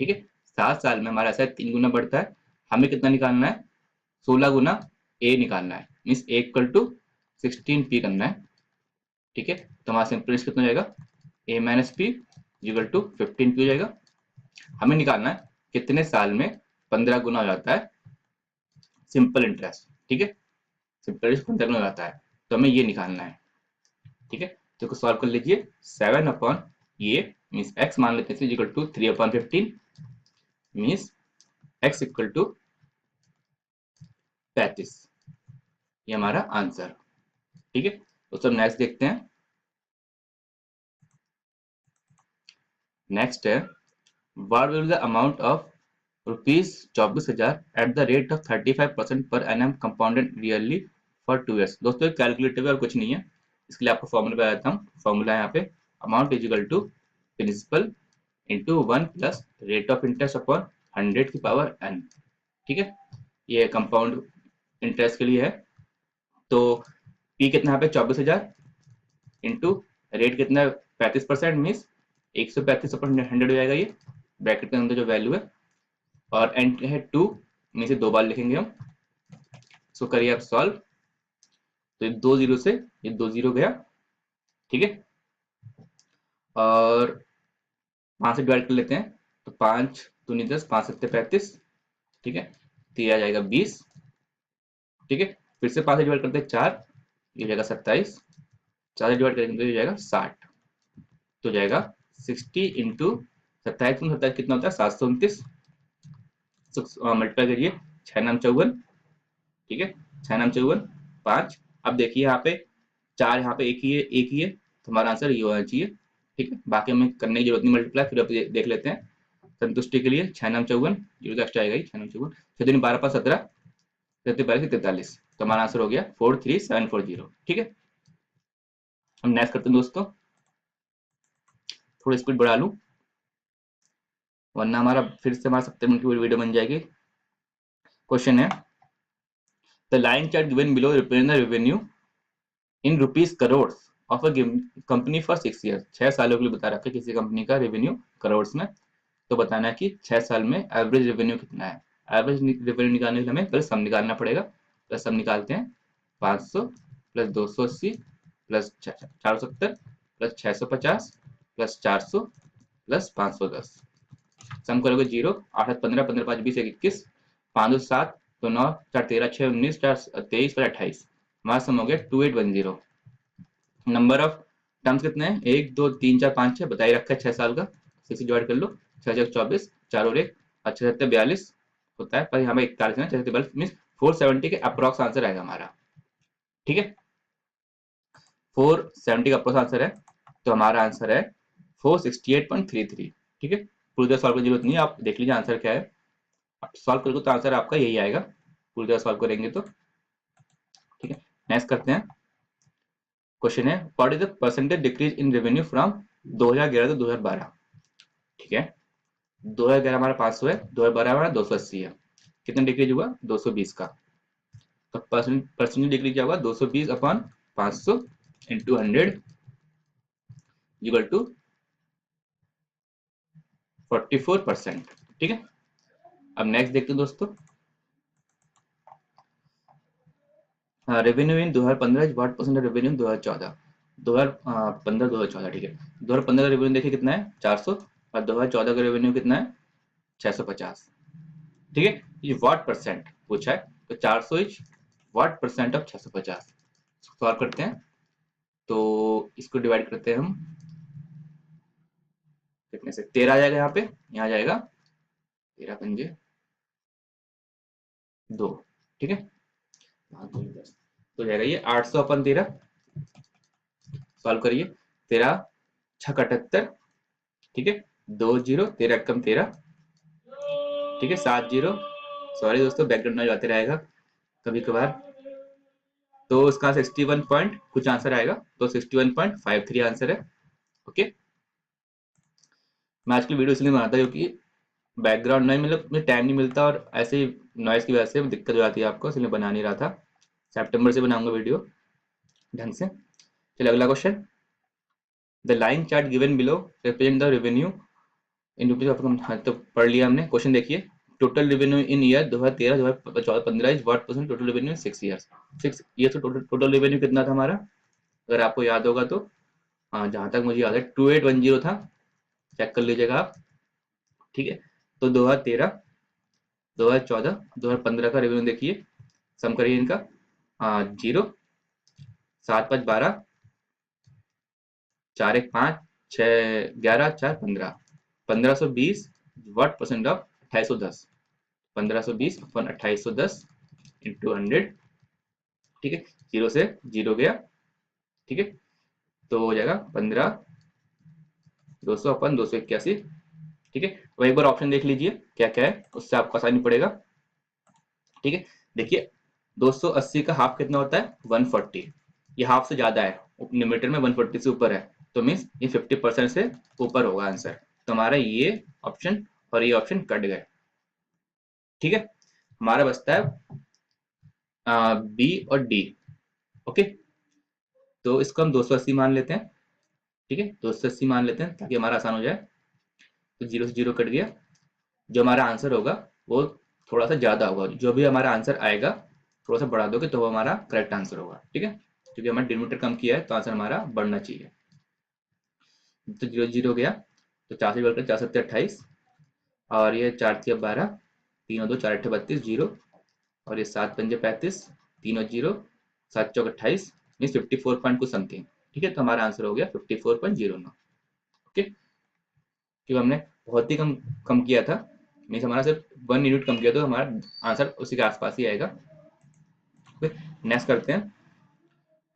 ठीक है। 7 साल में हमारा SI 3 गुना बढ़ता है। हमें कितना निकालना है, 16 गुना ए निकालना है, means A equal to 16P करना है, ठीक है। तो हमारा सिंपल इंटरेस्ट कितना हो जाएगा, A minus P equal to 15P हो जाएगा। हमें निकालना है कितने साल में 15 गुना हो जाता है सिंपल इंटरेस्ट, ठीक है। सिंपल इंटरेस्ट 15 गुना हो जाता है, तो हमें ये निकालना है, ठीक है। तो इसको सॉल्व कर लीजिए। 7 ये मीन्स एक्स मान लेते हैं equal to 3/15 means x equal to 35, ये हमारा आंसर, ठीक है। तो सब नेक्स्ट देखते हैं। नेक्स्ट है what will the amount of ₹24,000 at the rate of 35% per annum compounded yearly for 2 years। दोस्तों कैलकुलेटर और कुछ नहीं है, इसके लिए आपको फॉर्मूला बताया था। फॉर्मूला यहाँ पे amount is equal to principal into 1 plus rate of interest upon 100 की पावर n, ठीक है। ये कंपाउंड इंटरेस्ट के लिए है। तो पी कितना यहाँ पे 24,000 इंटू रेट कितना है 35%, मीन्स 135/100 हो जाएगा ये ब्रैकेट के अंदर जो वैल्यू है। और एन है 2, में से 2 बार लिखेंगे हम। इसको करिए आप सॉल्व, तो 2 जीरो से ये 2 जीरो गया, ठीक है। और 5 से डिवाइड कर लेते हैं, तो 5 दूनी 10, 5 सत्ते 35, ठीक है। तो ये आ जाएगा 20, ठीक है। फिर से 5 से डिवाइड करते हैं 4, ये हो जाएगा 27, 4 से डिवाइड करेंगे तो ये जाएगा 60, तो जाएगा 60 इंटू 27 कितना होता है 729, मल्टीप्लाई करिए 6 नाम 54, ठीक है। 6 नाम 54 5। अब देखिए यहाँ पे 4, यहाँ पे एक ही है, तो हमारा आंसर ये होना चाहिए, ठीक है। बाकी हमें करने की जरूरत नहीं मल्टीप्लाई, फिर अब देख लेते हैं संतुष्टि के लिए। 6 नाम 54 जीरो तो एक्स्ट्रा आएगा ही, 6 नाम 54 6 दिन 12 5 17 43 43, तो हमारा आंसर हो गया 43740, ठीक है। हम नेक्स्ट करते हैं दोस्तों, थोड़ी स्पीड बढ़ा लूं वरना हमारा फिर से हमारा 70 मिनट की वीडियो बन जाएगी। क्वेश्चन है the line chart given below represent the revenue in rupees crore of a company for 6 years। 6 सालों के लिए बता रखा है किसी कंपनी का रेवेन्यू करोड़ में। तो बताना है कि 6 साल में एवरेज रेवेन्यू कितना है। एवरेज रेवेन्यू निकालने के लिए हमें पहले सम निकालना पड़ेगा। तो सम निकालते हैं 500 plus 280 plus 470 plus 650 plus 400 plus 510। सम करोगे 0, 8 7 15, 15 5 20 21, 5 2 7 2 9 4 13 6 19 4 23 5 28। हमारा सम हो गया 2810। नंबर ऑफ टर्म्स कितने हैं? 1 2 3 4 5 6 बताई रखा है 6 साल का। 6 से डिवाइड कर लो, 6 6 24, 4 और 1 अच्छे 7 42 होता है, पर यहाँ पे 41 है, 6 42 मीन 470 के अप्रॉक्स आंसर आएगा हमारा। ठीक है, 470 का अप्रॉक्स आंसर है, तो हमारा आंसर है 468.33। ठीक है, पूरी तरह सॉल्व करने की जरूरत नहीं है, आप देख लीजिए आंसर क्या है। आप सॉल्व करोगे तो आंसर आपका यही आएगा, पूरी तरह सॉल्व करेंगे तो। ठीक है, नेक्स्ट करते हैं। क्वेश्चन है what is the percentage decrease in revenue from 2011 to 2012। ठीक है, 2011 हमारा 500 है, 2012 हमारा 280 है, कितना डिक्रीज हुआ? 220 का। तो परसेंटेज डिक्रीज क्या होगा? 220 अपॉन 500 इंटू 100 इक्वल टू 44%। ठीक है, अब नेक्स्ट देखते हैं दोस्तों। Revenue in 2015 what percent revenue in 2014। 2015 2014। ठीक है, 2015 का रेवेन्यू देखिए कितना है? 400, और 2014 का रेवेन्यू कितना है? 650। ठीक है, ये व्हाट परसेंट पूछा है, तो 400 is what percent of 650। Solve करते हैं, तो इसको डिवाइड करते हैं हम कितने से? 13 आ जाएगा यहाँ पे, यहाँ जाएगा 13 पंजे 2। ठीक है, तो जाएगा ये 800 अपन 13। सॉल्व करिए, 13 छक 78। ठीक है, 2 जीरो, 13 कम 13। ठीक है, 7 जीरो। सॉरी दोस्तों, बैकग्राउंड नॉइज आते रहेगा कभी कभार। तो उसका 61 पॉइंट कुछ आंसर आएगा, तो 61.53 आंसर है। ओके, मैं आज की वीडियो इसलिए बनाता क्योंकि बैकग्राउंड नॉइज मतलब मुझे टाइम नहीं मिलता, और ऐसे ही नॉइज की वजह से दिक्कत हो जाती है आपको, इसलिए बना नहीं रहा था। सितंबर से बनाऊंगा वीडियो ढंग से। चलिए अगला question. The line chart given below represent the revenue in rupees of. हाँ, तो पढ़ लिया हमने। क्वेश्चन देखिए, total revenue in year 2013 2014 15 is what percent total revenue 6 years. 6 years तो टोटल रेवेन्यू कितना था हमारा, अगर आपको याद होगा तो? हाँ, जहां तक मुझे याद है 2810 था, चेक कर लीजिएगा आप। ठीक है, तो 2013 2014 2015 का रेवेन्यू देखिए, सम करिए इनका। हाँ, 0 7 5 12 4 1 5 6 11 4 15 1520 what percent of 2810। 1520 upon 2810 into 100। ठीक है, 0 से 0 गया। ठीक है, तो हो जाएगा 15 200 अपन 281। ठीक है, तो एक बार ऑप्शन देख लीजिए क्या क्या है, उससे आपको आसानी पड़ेगा। ठीक है, देखिए 280 का हाफ कितना होता है? 140। ये हाफ से ज्यादा है, न्यूमरेटर में 140 से ऊपर है, तो मीन्स ये 50% से ऊपर होगा आंसर। तो हमारा ये ऑप्शन और ये ऑप्शन कट गए। ठीक है, हमारा बचता है बी और डी। ओके, तो इसको हम 280 मान लेते हैं। ठीक है, 280 मान लेते हैं ताकि हमारा आसान हो जाए। तो 0 से 0 कट गया, जो हमारा आंसर होगा वो थोड़ा सा ज्यादा होगा, जो भी हमारा आंसर आएगा थोड़ा सा बढ़ा दोगे तो वो हमारा करेक्ट आंसर होगा। ठीक है, क्योंकि हमने डिनोमिनेटर कम किया है तो आंसर हमारा बढ़ना चाहिए। तो 0 0 गया, तो 4 से बढ़कर 4 7 28, और ये 4 3 12, 3 और 2 4 8 32 जीरो, और ये 7 5 35, 3 और 0 7 चौक 28 मीन 54 पॉइंट कुछ समथिंग। ठीक है, तो हमारा आंसर हो गया 54.09। ओके, क्योंकि हमने बहुत ही कम कम किया था, मीन्स हमारा सिर्फ 1 यूनिट कम किया, तो हमारा आंसर उसी के आसपास ही आएगा। नेक्स्ट करते हैं।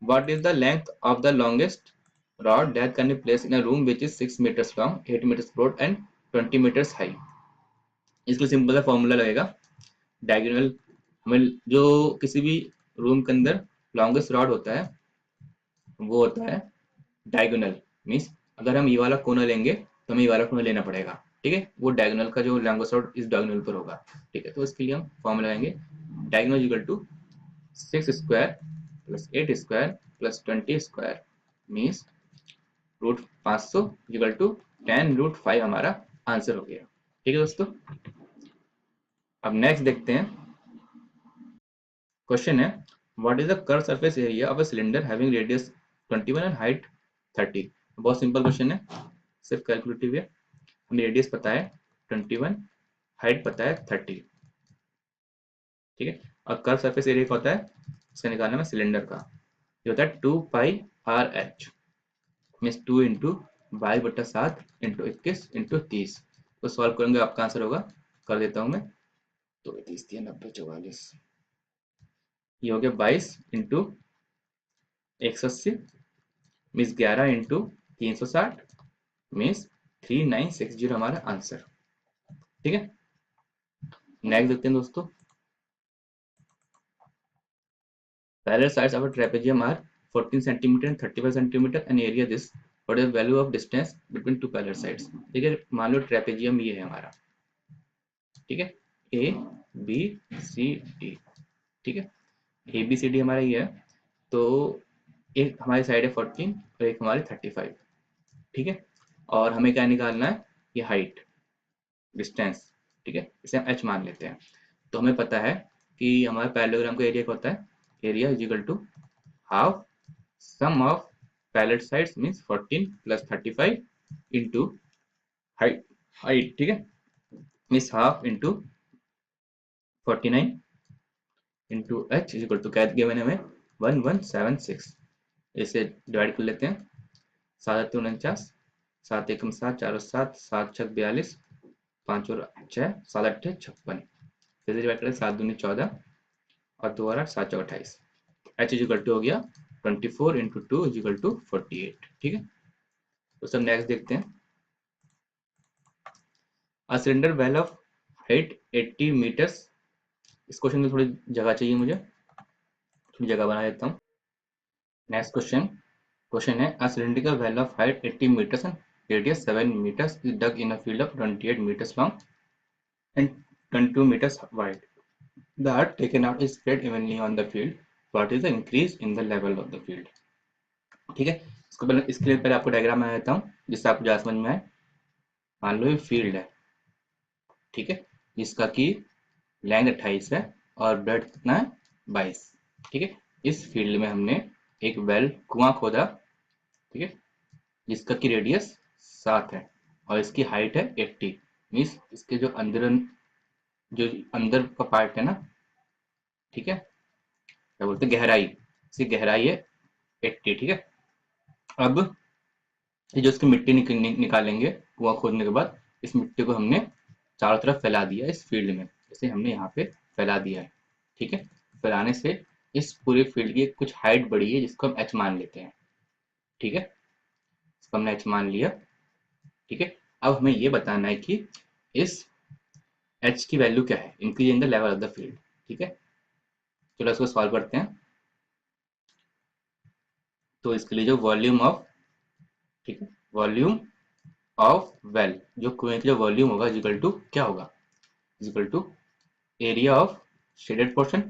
What is the length of the longest rod that can be placed in a room which is 6 metres long 8 metres broad and 20 metres high. इसको सिंपल सा फॉर्मूला लगेगा, डायगोनल। हमें जो किसी भी रूम के अंदर लॉन्गेस्ट रॉड होता है वो होता है डायगोनल। मीन्स अगर हम ये वाला कोना लेंगे तो हमें ये वाला कोना लेना पड़ेगा। ठीक है, वो डायगोनल का जो लॉन्गेस्ट रॉड इस डायगोनल पर होगा। ठीक है, तो इसके लिए हम फॉर्मूला लगाएंगे, diagonal equal to 6 square plus 8 square plus 20 square means root 500 equal to 10 root 5 हमारा आंसर हो गया। ठीक है दोस्तों। अब नेक्स्ट देखते हैं, क्वेश्चन है what is the curve surface area of a cylinder having radius 21 and height 30। बहुत सिंपल क्वेश्चन है, सिर्फ कैलकुलेटिव है। हमें रेडियस पता है 21, हाइट पता है 30, ठीक है। और कर्व सरफेस एरिया क्या होता है, इसका निकालना है सिलेंडर का, ये होता है 2πr/h, means 2 into 22/7 into 21 into 30। तो सॉल्व करेंगे आपका आंसर होगा, कर देता हूँ मैं, तो 30 3 90 44, ये हो गया 22 इंटू 180, मीन्स 11 इंटू 360, मीन्स 3960 हमारा आंसर, ठीक है। नेक्स्ट देखते हैं दोस्तों, parallel sides of a trapezium are 14 centimeter and 35 centimeter and area this, what is the value of distance between two parallel sides। ठीक है, मान लो ट्रेपेजियम ये है हमारा, ठीक है, ए बी सी डी, ठीक है, ए बी सी डी हमारा ये है, तो एक हमारी साइड है 14 और एक हमारी 35, ठीक है। और हमें क्या निकालना है, ये हाइट डिस्टेंस, ठीक है, इसे हम एच मान लेते हैं। तो हमें पता है कि हमारे पैरेललोग्राम का एरिया क्या होता है, area is equal to half sum of parallel sides means 14 plus 35 into height, height, ठीक है, means half into 49 into H is equal to क्या दिया मैंने हमें 1176। इसे डिवाइड कर लेते हैं, 7 7 एकम 7 4 7 7 6 42 5 और 6 7 8 56, फिर से डिवाइड करें 7 दूनी 14 और 2 और 8 7 चौक 28, एच इज इक्वल टू हो गया 24 इंटू 2 इज इक्वल टू 48, ठीक है। तो सब नेक्स्ट देखते हैं, a cylinder well of height 80 metres. इस क्वेश्चन में थोड़ी जगह चाहिए मुझे, थोड़ी जगह बना देता हूँ। नेक्स्ट क्वेश्चन, क्वेश्चन है a cylindrical well of height 80 meters and radius 7 meters is dug in a field of 28 meters long and 22 meters wide. The earth taken out is spread evenly on the field. What is the increase in the level of the field? ठीक है, इसको पहले, इसके लिए पहले आपको diagram बना देता हूँ जिससे आपको ज़्यादा समझ में आए। मान लो ये फील्ड है, ठीक है, जिसका की लेंथ 28 है और ब्रेड्थ कितना है 22, ठीक है। इस फील्ड में हमने एक वेल कुआं खोदा, ठीक है, जिसका की रेडियस 7 है और इसकी हाइट है 80, मीन्स इसके जो अंदर का पार्ट है ना, ठीक है, क्या बोलते हैं गहराई, इसकी गहराई है 80, ठीक है। अब ये जो इसकी मिट्टी निकालेंगे कुआं खोदने के बाद, इस मिट्टी को हमने चारों तरफ फैला दिया इस फील्ड में, जैसे हमने यहाँ पे फैला दिया है, ठीक है। फैलाने से इस पूरे फील्ड की कुछ हाइट बढ़ी है जिसको हम एच मान लेते हैं, ठीक है, इसको हमने एच मान लिया, ठीक है। अब हमें ये बताना है कि इस एच की वैल्यू क्या है, increase in the level of the field, ठीक है। चलो इसको सॉल्व करते हैं। तो इसके लिए जो वॉल्यूम ऑफ, ठीक है, वॉल्यूम ऑफ वेल, जो कुएं का जो वॉल्यूम होगा इज इक्वल टू क्या होगा, is equal to area of shaded portion,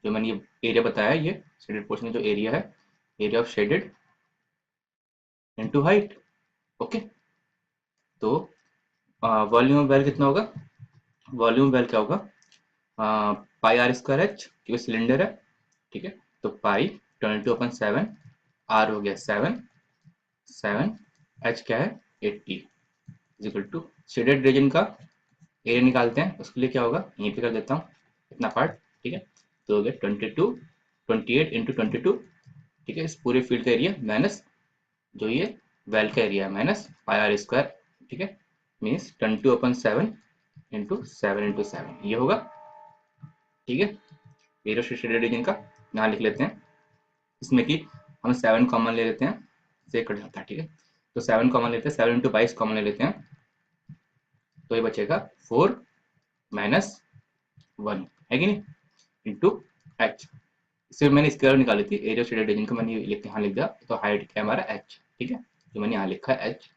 जो मैंने ये एरिया बताया, ये शेडेड पोर्शन का जो एरिया है, area of shaded into height, okay. तो वॉल्यूम ऑफ वेल कितना होगा, वॉल्यूम वेल क्या होगा, पाई आर स्क्वायर एच, क्योंकि सिलेंडर है, ठीक है। तो पाई 22/7, आर हो गया 7, 7, एच क्या है 80, is equal to shaded region का एरिया निकालते हैं, उसके लिए क्या होगा, यहीं पे कर देता हूँ इतना पार्ट, ठीक है। तो हो गया 28 इंटू 22, ठीक है, इस पूरे फील्ड का एरिया माइनस जो ये वेल का area minus pi r square, ठीक है, मीन्स 22/7 इंटू 7 ये होगा, ठीक है। एरिया शेडेड रीजन का यहाँ लिख लेते हैं, इसमें कि हम 7 कॉमन ले लेते हैं, से कट जाता है, ठीक है। तो 7 कॉमन लेते हैं, 7 इंटू 22 कॉमन ले लेते हैं, तो ये बचेगा 4 माइनस 1, है कि नहीं, इंटू एच। इससे मैंने स्क्वायर निकाली थी, एरिया शेडेड रीजन का मैंने यहाँ लिख दिया, तो हाइट क्या है हमारा एच, ठीक है, जो मैंने यहाँ लिखा है एच।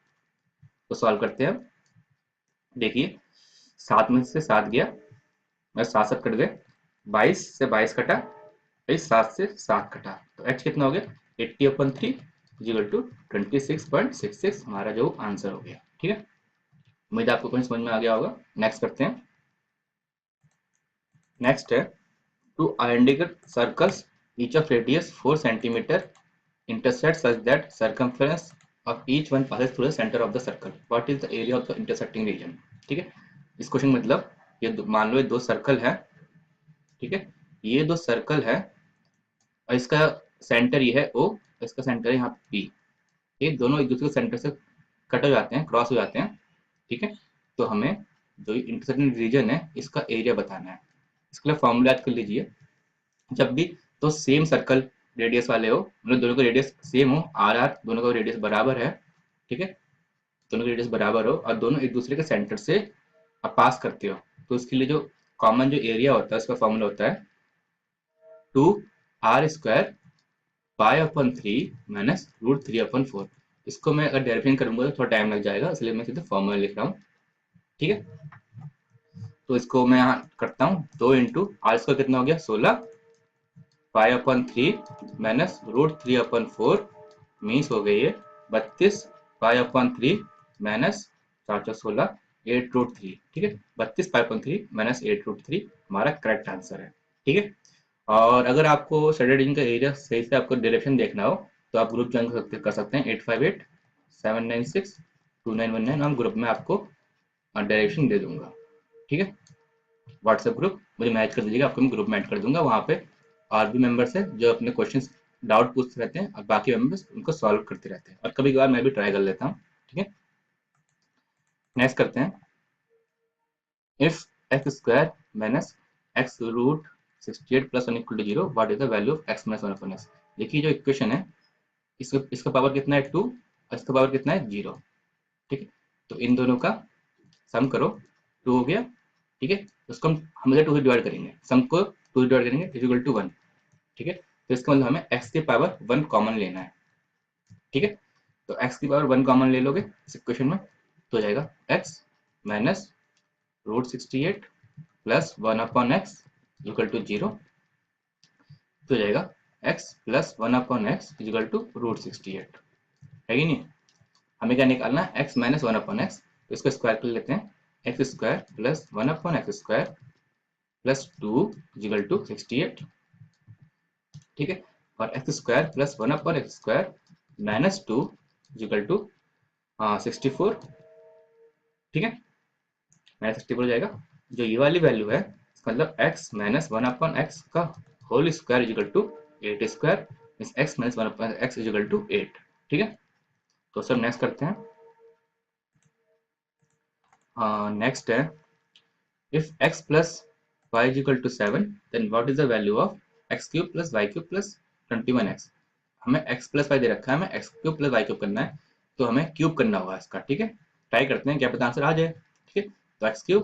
तो सॉल्व करते हैं, देखिए 7 में से 7 गया, मैं 7 7 कट गए, 22 से 22 कटा, 7 से 7 कटा, तो एच कितना हो गया 80/3 इक्वल टू 26.66 हमारा जो आंसर हो गया, ठीक है। उम्मीद है आपको कुछ समझ में आ गया होगा। नेक्स्ट करते हैं। नेक्स्ट है to indicate circles each of radius 4 centimeter intersect such that circumference of each one passes through the center of the circle. What is the area of the intersecting region? ठीक है, इस question मतलब ये मान लो ये दो circle है, ठीक है, ये दो सर्कल है और इसका सेंटर ये है O, इसका सेंटर है यहाँ P। ये दोनों एक दूसरे के सेंटर से कट हो जाते हैं, क्रॉस हो जाते हैं, ठीक है। तो हमें जो इंटरसेक्टिंग रीजन है इसका एरिया बताना है। इसके लिए फॉर्मूला याद कर लीजिए। जब भी तो सेम सर्कल रेडियस वाले हो, मतलब दोनों का रेडियस सेम हो, आर आर दोनों का रेडियस बराबर है, ठीक है, दोनों का रेडियस बराबर हो और दोनों एक दूसरे के सेंटर से आप पास करते हो, तो उसके लिए जो कॉमन जो एरिया होता है उसका फॉर्मूला होता है 2r² पाई अपॉन 3 माइनस √3/4। इसको मैं अगर डेरिवेशन करूंगा तो थोड़ा टाइम लग जाएगा, इसलिए मैं सीधे फॉर्मूला लिख रहा हूँ, ठीक है। तो इसको मैं यहाँ करता हूँ, 2 इंटू r² कितना हो गया 16 पाई अपॉन 3 माइनस √3/4 मीन्स हो गई है 32 पाई अपॉन 3 माइनस 416 8√3, ठीक है। 32 पाई अपॉन 3 माइनस 8√3 हमारा करेक्ट आंसर है, ठीक है। और अगर आपको स्टैंडर्ड का एरिया सही से आपको डायरेक्शन देखना हो तो आप ग्रुप ज्वाइन कर सकते हैं 858-796-2919। हम ग्रुप में आपको डायरेक्शन दे दूंगा, ठीक है। व्हाट्सएप ग्रुप मुझे मैच कर दीजिएगा, आपको मैं ग्रुप में ऐड कर दूंगा। वहाँ पे और भी मेंबर्स हैं जो अपने क्वेश्चंस डाउट पूछते रहते हैं और बाकी मेंबर्स उनको सॉल्व करते रहते हैं, और कभी कभार मैं भी ट्राई कर लेता हूँ, ठीक है। नेक्स्ट करते हैं। If x² minus x√68 plus 1 equal to 0, what is the value of x minus 1/x। देखिए जो इक्वेशन है इसका पावर कितना है 2 और इसका पावर कितना है 0, ठीक है। तो इन दोनों का सम करो, 2 हो गया, ठीक है। उसको हम इधर 2 से डिवाइड करेंगे, सम को 2 से डिवाइड करेंगे इज इक्वल टू 1, ठीक है। तो इसका मतलब हमें x की पावर 1 कॉमन लेना है, ठीक है। तो x की पावर 1 कॉमन ले लोगे इस इक्वेशन में तो हो जाएगा x minus √68 plus 1/x equal to 0, तो हो जाएगा x plus 1/x equal to √68, है कि नहीं। हमें क्या निकालना है x माइनस 1/x, तो इसको स्क्वायर कर लेते हैं। x² plus 1/x² plus 2 equal to 68, ठीक है। और x² plus 1/x² minus 2 equal to 64, ठीक है। माइनस 64 हो जाएगा। जो ये वाली वैल्यू है इसका मतलब x माइनस 1/x का whole square equal to 8² means x minus 1/x equal to 8, ठीक है। तो सब नेक्स्ट करते हैं। नेक्स्ट है if x plus y is equal to 7 then what is the value of x³ plus y³ plus 21x। हमें x plus y दे रखा है, हमें x³ plus y³ करना है, तो हमें क्यूब करना होगा इसका, ठीक है। ट्राई करते हैं, क्या पता आंसर आ जाए, ठीक है। तो x³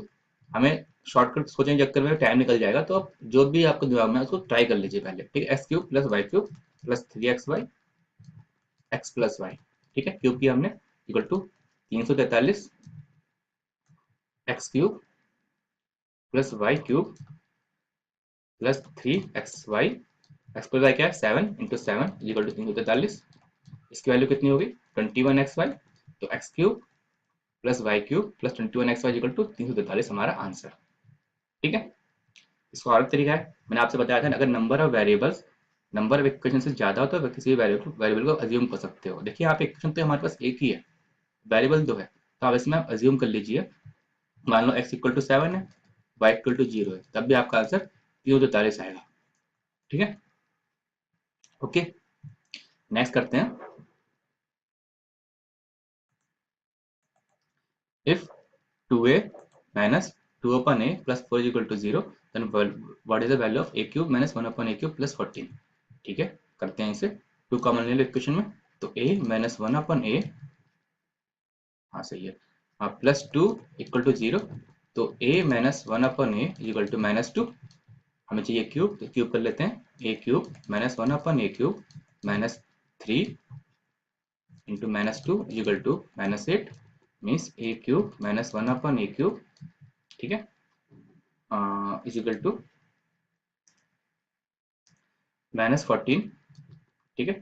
हमें शॉर्टकट सोचने के चक्कर में टाइम निकल जाएगा, तो आप जो भी आपको दिमाग में है उसको ट्राई कर लीजिए पहले, ठीक है। x³ plus y³ plus 3xy x plus y, ठीक है। क्यूब किया हमने equal to 343 x³ plus y³ plus 3xy, x plus y क्या है 7 इंटू 7 इक्वल टू 343। इसकी वैल्यू कितनी होगी 21xy, तो x³ plus y³ plus 21xy equal to 343 हमारा आंसर, ठीक है। इसका और तरीका है, मैंने आपसे बताया था अगर number of variables number of equation से ज्यादा हो तो किसी वेरिएबल को अज्यूम कर सकते हो। देखिए यहाँ पे इक्वेशन तो हमारे पास एक ही है, वेरिएबल दो है, तो आप इसमें आप अज्यूम कर लीजिए। मान लो x इक्वल टू 7 है, y इक्वल टू 0 है, तब भी आपका आंसर 343 आएगा, ठीक है। ओके, नेक्स्ट करते हैं। If 2a minus 2/a plus 4 equal to 0 then what is the value of a³ minus 1/a³ plus 14, ठीक है। करते हैं इसे, 2 कॉमन ले लो इक्वेशन में, तो a माइनस 1/a, हाँ सही है, हाँ प्लस 2 इक्वल टू 0, तो a minus 1/a equal to -2, हमें चाहिए क्यूब, तो क्यूब कर लेते हैं। a³ minus 1/a³ minus 3 into -2 equal to -8 means a³ minus 1/a³, ठीक है, इज इक्वल टू -14, ठीक है।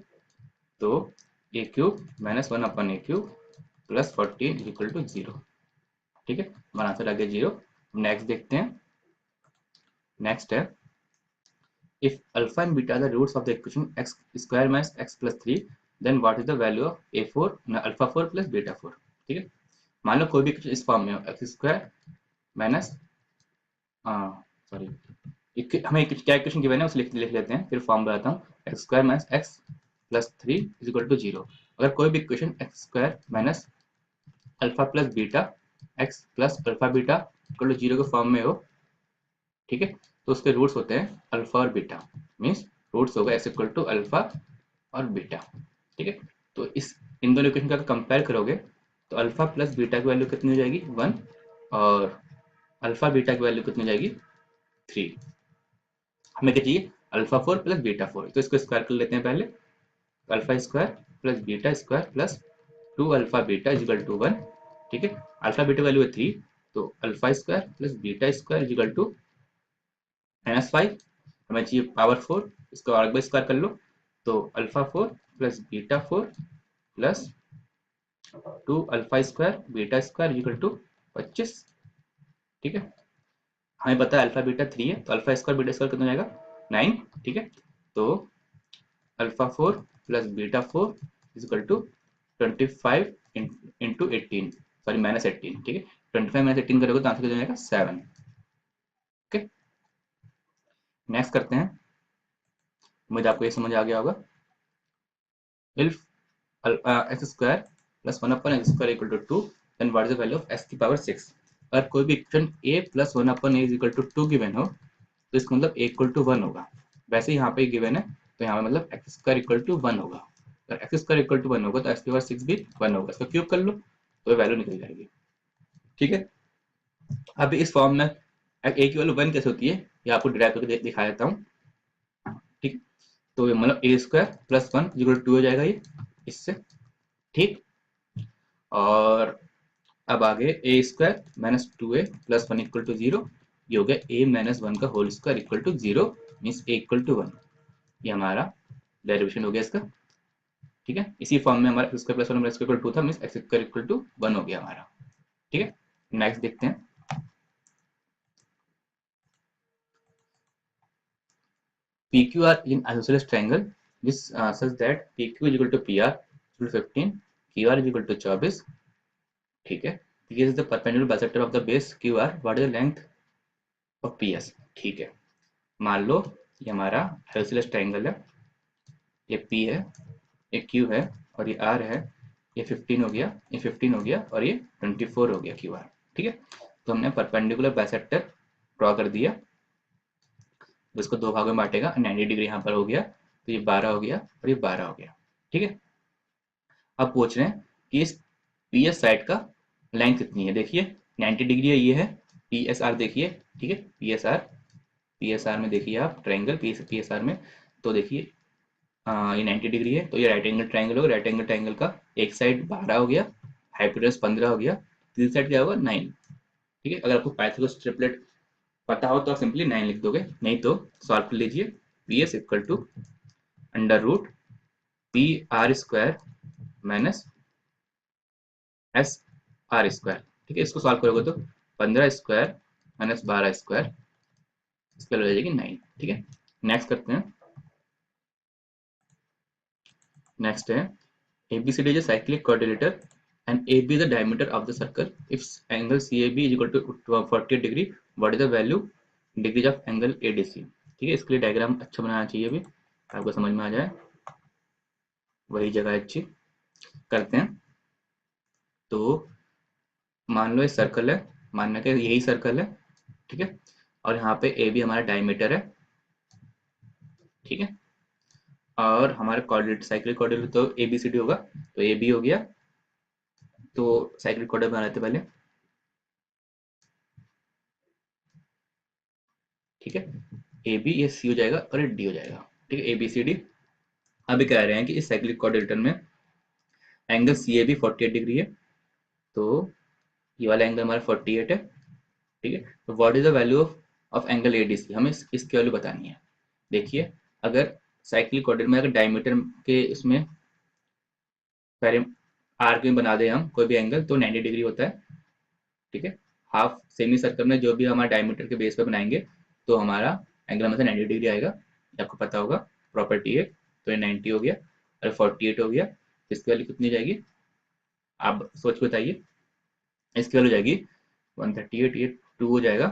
तो a³ minus 1/a³ plus 14 is equal to 0, ठीक है, हमारा आंसर आ गया 0। नेक्स्ट देखते हैं। नेक्स्ट है if alpha and beta are the roots of the equation x square minus x plus 3 then what is the value of a4 alpha 4 plus beta 4। ठीक है, मान लो कोई भी इस फॉर्म में हो एक्स स्क्वायर माइनस सॉरी हमें क्या इक्वेशन गिवन है उसे लिख लेते हैं, फिर फॉर्म बनाता हूँ। X square minus x plus 3 is equal to 0। अगर कोई भी equation x square minus alpha plus beta x plus alpha beta equal to 0 के फॉर्म में हो, ठीक है, तो उसके रूट्स होते हैं अल्फा और बीटा। मीन्स रूट्स होगा एक्स इक्वल टू अल्फा और बीटा। ठीक है, तो इस इन दोनों इक्वेशन का कंपेयर करोगे तो अल्फा प्लस बीटा की वैल्यू कितनी हो जाएगी 1 और अल्फा बीटा की वैल्यू कितनी हो जाएगी 3। हमें क्या चाहिए अल्फा 4 प्लस बीटा 4, तो इसको स्क्वायर कर लेते हैं पहले। Alpha square plus beta square plus 2 alpha beta is equal to 1। ठीक है, अल्फा बीटा वैल्यू है 3, तो alpha square plus beta square is equal to -5। हमें चाहिए पावर 4, इसको और बार स्क्वायर कर लो, तो alpha 4 plus beta 4 plus 2 alpha square beta square equal to 25। ठीक है, हमें पता है अल्फा बीटा 3 है, तो अल्फा स्क्वायर बीटा स्क्वायर कितना हो जाएगा 9। ठीक है, तो alpha 4 plus beta 4 is equal to 25 into 18, sorry -18। ठीक है, 25 माइनस 18 करोगे तो आंसर कितना हो जाएगा 7। ओके, नेक्स्ट करते हैं। मुझे आपको ये समझ आ गया होगा। If x square plus 1 upon x square equal to 2 then what is the value of x की पावर 6। अगर कोई भी equation a plus 1 upon a is equal to 2 given हो तो इसका मतलब a इक्वल टू 1 होगा। वैसे यहाँ पे गिवन है तो यहाँ पे मतलब एक्स स्क्वायर इक्वल टू 1 होगा। अगर एक्स स्क्वायर इक्वल टू 1 होगा तो एक्स की पावर 6 भी 1 होगा। इसको क्यूब कर लो तो वैल्यू निकल जाएगी। ठीक है, अब इस फॉर्म में a की वैल्यू 1 कैसे होती है ये आपको डिराइव करके दिखा देता हूँ। ठीक है, तो मतलब a square plus 1 equal to हो जाएगा ये इससे। ठीक, और अब आगे a square minus 2a plus 1 equal to 0, ये हो गया a माइनस 1 का whole square equal to 0 means a equal to 1। ये हमारा डेरिवेशन हो गया इसका। ठीक है, इसी फॉर्म में हमारा x square plus 1 minus equal to था means x square equal to 1 हो गया हमारा। ठीक है, नेक्स्ट देखते हैं। PQR in isosceles triangle is such that PQ is equal to PR equal to 15, QR is equal to 24। ठीक है, this is the perpendicular bisector of the base QR, what is the length of PS। ठीक है, मान लो ये हमारा isosceles triangle है, ये P है, ये Q है और ये R है। ये 15 हो गया, ये 15 हो गया और ये 24 हो गया QR। ठीक है, तो हमने परपेंडिकुलर बाइसेक्टर ड्रॉ कर दिया। तो इसको दो भागों में बांटेगा, 90 डिग्री यहाँ पर हो गया, तो ये 12 हो गया और ये 12 हो गया। ठीक है, अब पूछ रहे हैं कि इस पी एस साइड का लेंथ कितनी है। देखिए 90 डिग्री है, ये है पी एस आर। देखिए ठीक है, पी एस आर में देखिए आप ट्रायंगल पी एस आर में, तो देखिए ये 90 डिग्री है, तो ये राइट एंगल ट्रायंगल होगा। राइट एंगल ट्रायंगल का एक साइड 12 हो गया, हाइपोटेनस 15 हो गया, तीसरी साइड क्या होगा 9। ठीक है, अगर आपको पाइथागोरस ट्रिपलेट पता हो तो आप सिंपली 9 लिख दोगे, नहीं तो सॉल्व कर लीजिए। P S equal to under root P R square minus S R square. ठीक है, इसको सॉल्व करोगे तो 15 स्क्वायर माइनस 12 स्क्वायर, इसकी वैल्यू आ जाएगी 9। ठीक है, नेक्स्ट करते हैं। नेक्स्ट है ABCD is a cyclic quadrilateral and AB is the diameter of the circle. If angle CAB is equal to 48 degree, what is the value degrees of angle ADC। ठीक है, इसके लिए डायग्राम अच्छा बनाना चाहिए, अभी आपको समझ में आ जाए वही जगह अच्छी करते हैं। तो मान लो ये सर्कल है, मानना कि यही सर्कल है। ठीक है, और यहाँ पे AB हमारा डायमीटर है। ठीक है, और हमारा कोऑर्डिनेट साइक्लिक कोऑर्डिनेट तो ABCD होगा, तो AB हो गया। तो साइक्लिक कोऑर्डिनेट बना लेते पहले। ठीक है, AB ये C हो जाएगा और ये D हो जाएगा। ठीक है, ABCD। अभी कह रहे हैं कि इस साइक्लिक कोऑर्डिनेटर में एंगल CAB 48 डिग्री है, तो ये वाला एंगल हमारा 48 है। ठीक है, तो what is the value of angle ADC, हमें इसकी वैल्यू बतानी है। देखिए, अगर साइक्लिक कोऑर्डिनेट में अगर डायमीटर के इसमें पहले आर्क में बना दे हम कोई भी एंगल तो 90 डिग्री होता है। ठीक है। हाफ सेमी सर्कल में जो भी हमारा डायमीटर के बेस पे बनाएंगे तो हमारा एंगल हमेशा 90 डिग्री आएगा, ये आपको पता होगा, प्रॉपर्टी है। तो ये 90 हो गया और 48 हो गया, इसकी वैल्यू कितनी जाएगी आप सोच के बताइए। इसकी वैल्यू जाएगी 138, ये 2 हो जाएगा,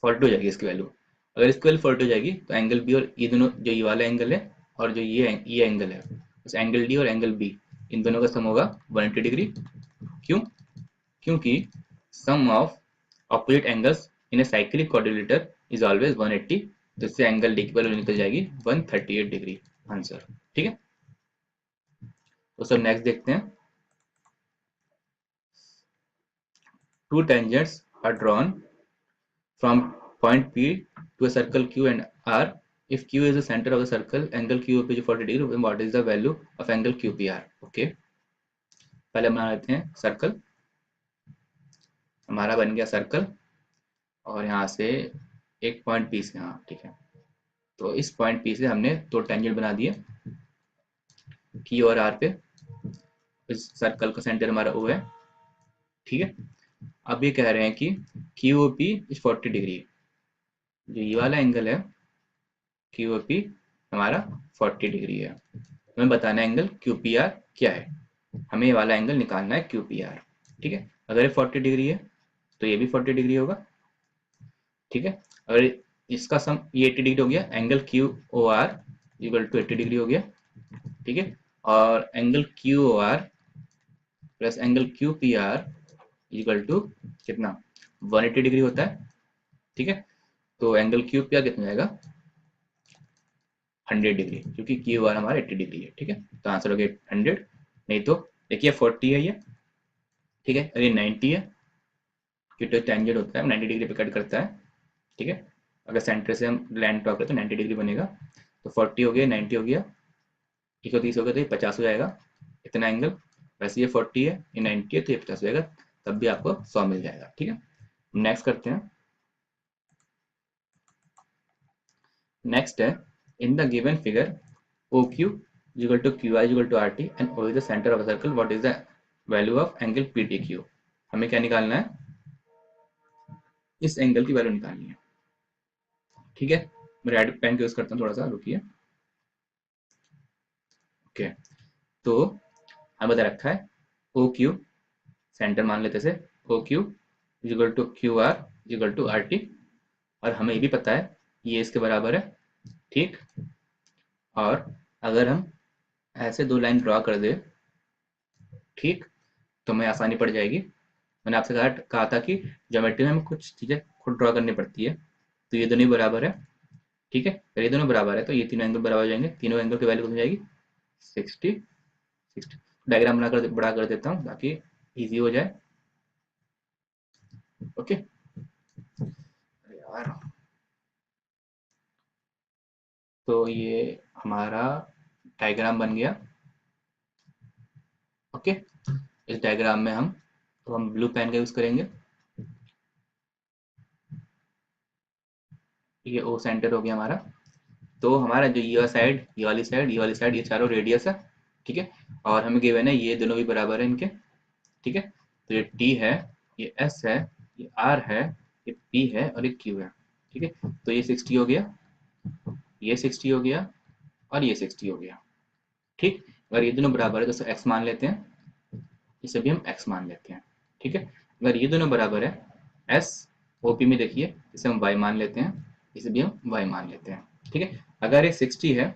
40 हो जाएगी इसकी वैल्यू। अगर इसकी वैल्यू 40 हो जाएगी तो एंगल बी और ये दोनों, जो ये वाला एंगल है और जो ये एंगल है, उस एंगल डी और एंगल बी, इन दोनों का सम होगा 180 डिग्री। क्यों? क्योंकि sum of opposite angles in a cyclic quadrilateral is always 180, तो इससे एंगल डी की वैल्यू निकल जाएगी 138 डिग्री, आंसर। ठीक है, तो सर नेक्स्ट देखते हैं। Two tangents are drawn from point P to a circle Q and R. If Q is the center of the circle, angle QP is 40 degree. Then what is the value of angle QPR? Okay. पहले बना लेते हैं circle. हमारा बन गया circle और यहाँ से एक पॉइंट पी से, हाँ ठीक है, तो इस पॉइंट पी से हमने दो टेंजेंट बना दिए Q और R पे। इस सर्कल का सेंटर हमारा O है। ठीक है, अब ये कह रहे हैं कि QOP इज 40 डिग्री। जो ये वाला एंगल है QOP हमारा 40 डिग्री है। हमें बताना है एंगल QPR क्या है, हमें ये वाला एंगल निकालना है QPR। ठीक है, अगर ये 40 डिग्री है तो ये भी 40 डिग्री होगा। ठीक है, अगर इसका सम ये 80 डिग्री हो गया, angle QOR equal to 80 degree हो गया। ठीक है, और angle QOR plus angle QPR equal to कितना, 180 डिग्री होता है। ठीक है, तो एंगल QPR कितना जाएगा 100 डिग्री, क्योंकि क्यू आर हमारा 80 डिग्री है। ठीक है, तो आंसर हो गया 100। नहीं तो देखिए 40 है ये, ठीक है, और ये 90 है, क्योंकि टेंजेंट होता है 90 डिग्री पे कट करता है। ठीक है, अगर सेंटर से हम लाइन ड्रॉ करें तो 90 डिग्री बनेगा। तो 40 हो गया, 90 हो गया, 130 हो गया, तो ये 50 हो जाएगा इतना एंगल। वैसे ये 40 है, ये 90 है, तो ये 50 हो जाएगा, तब भी आपको 100 मिल जाएगा। ठीक है, नेक्स्ट करते हैं। नेक्स्ट है, in the given figure OQ is equal to QI is equal to RT and O is the center of a circle, what is the value of angle PTQ? हमें क्या निकालना है, इस एंगल की value निकालनी है। ठीक है, मैं रेड पेन यूज करता हूँ, थोड़ा सा रुकिए। ओके, तो हमें बता रखा है OQ, सेंटर मान लेते से OQ is equal to QR is equal to RT, और हमें ये भी पता है ये इसके बराबर है। ठीक, और अगर हम ऐसे दो लाइन ड्रॉ कर दे, ठीक, तो हमें आसानी पड़ जाएगी। मैंने आपसे कहा था कि ज्योमेट्री में हमें कुछ चीज़ें खुद ड्रॉ करनी पड़ती है। तो ये दोनों बराबर है। ठीक है, अगर ये दोनों बराबर है तो ये तीनों एंगल बराबर हो जाएंगे। तीनों एंगल की वैल्यू कितनी जाएगी 60 60। डायग्राम बनाकर बड़ा कर देता हूँ ताकि इजी हो जाए। ओके यार, तो ये हमारा डायग्राम बन गया। ओके, इस डायग्राम में हम ब्लू पेन का यूज करेंगे। ये ओ सेंटर हो गया हमारा। तो हमारा जो ये साइड, ये वाली साइड, ये वाली साइड, ये चारों रेडियस है। ठीक है, और हमें गिवन है ये दोनों भी बराबर है इनके। ठीक है, तो ये टी है, ये एस है, ये आर है, ये पी है और ये क्यू है। ठीक है, तो ये 60 हो गया, ये 60 हो गया और ये 60 हो गया। ठीक, अगर ये दोनों बराबर है तो एक्स मान लेते हैं, इसे भी हम एक्स मान लेते हैं। ठीक है, अगर ये दोनों बराबर है एस ओपी में, देखिए इसे हम वाई मान लेते हैं, इसे भी हम वाई मान लेते हैं। ठीक है, अगर ये 60 है,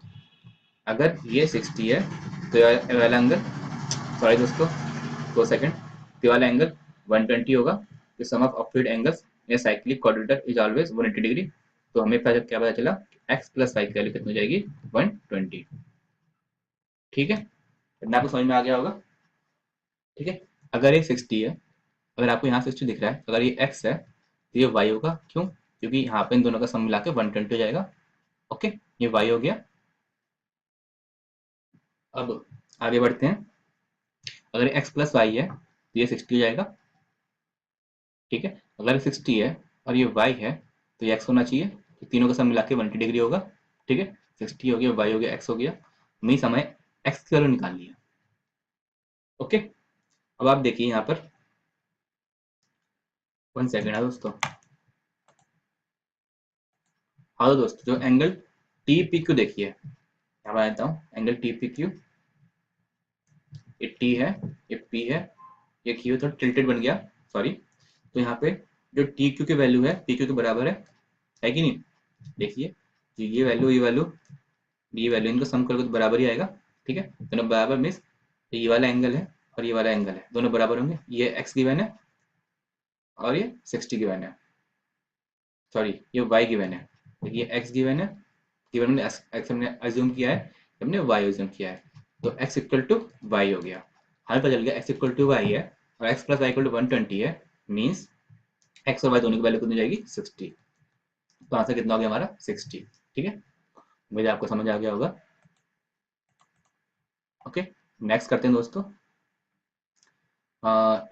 अगर ये 60 है तो ये वाला एंगल, सॉरी दोस्तों 2 सेकंड, तो वाला एंगल 120 होगा। The sum of opposite angles in cyclic quadrilateral is always 180 degree. तो हमें क्या पता चला, x प्लस वाई की वैल्यू कितनी हो जाएगी 120। ठीक है, इतना आपको समझ में आ गया होगा। ठीक है, अगर ये 60 है, अगर आपको यहाँ 60 दिख रहा है, अगर ये x है तो ये y होगा। क्यों? क्योंकि यहाँ पे इन दोनों का सम मिला के 120 हो जाएगा। ओके, ये y हो गया। अब आगे बढ़ते हैं, अगर x प्लस वाई है तो ये 60 हो जाएगा। ठीक है, अगर 60 है और ये y है तो ये x होना चाहिए, तो तीनों का सम मिला के 180 डिग्री होगा। ठीक है, 60 हो गया, y हो गया, x हो गया। हमें समय x की वैल्यू निकालनी है। ओके, अब आप देखिए यहाँ पर 1 सेकेंड है दोस्तों। हाँ तो दोस्तों, जो एंगल टी पी क्यू देखिए, यहाँ बना देता हूँ एंगल टी पी क्यू। ये टी है, ये पी है, ये क्यू थोड़ा टिल्टेड बन गया, सॉरी। तो यहाँ पे जो टी क्यू की वैल्यू है पी क्यू के बराबर है कि नहीं? देखिए, ये वैल्यू ये वैल्यू इनको सम करोगे तो बराबर ही आएगा। ठीक है, दोनों बराबर मीन्स ये वाला एंगल है और ये वाला एंगल है, दोनों बराबर होंगे। ये एक्स गिवन है और ये 60 गिवन है, सॉरी ये वाई गिवन है। देखिए एक्स गिवन है, गिवन हमने एक्स हमने अज्यूम किया है, हमने वाई अज्यूम किया है, तो एक्स इक्वल टू वाई हो गया। हमें पता चल गया एक्स इक्वल टू वाई है और x plus y equal to 120 है, मीन्स एक्स और वाई दोनों की वैल्यू कितनी जाएगी 60। तो आंसर कितना हो गया हमारा 60। ठीक है, मुझे आपको समझ आ गया होगा। ओके, नेक्स्ट करते हैं दोस्तों।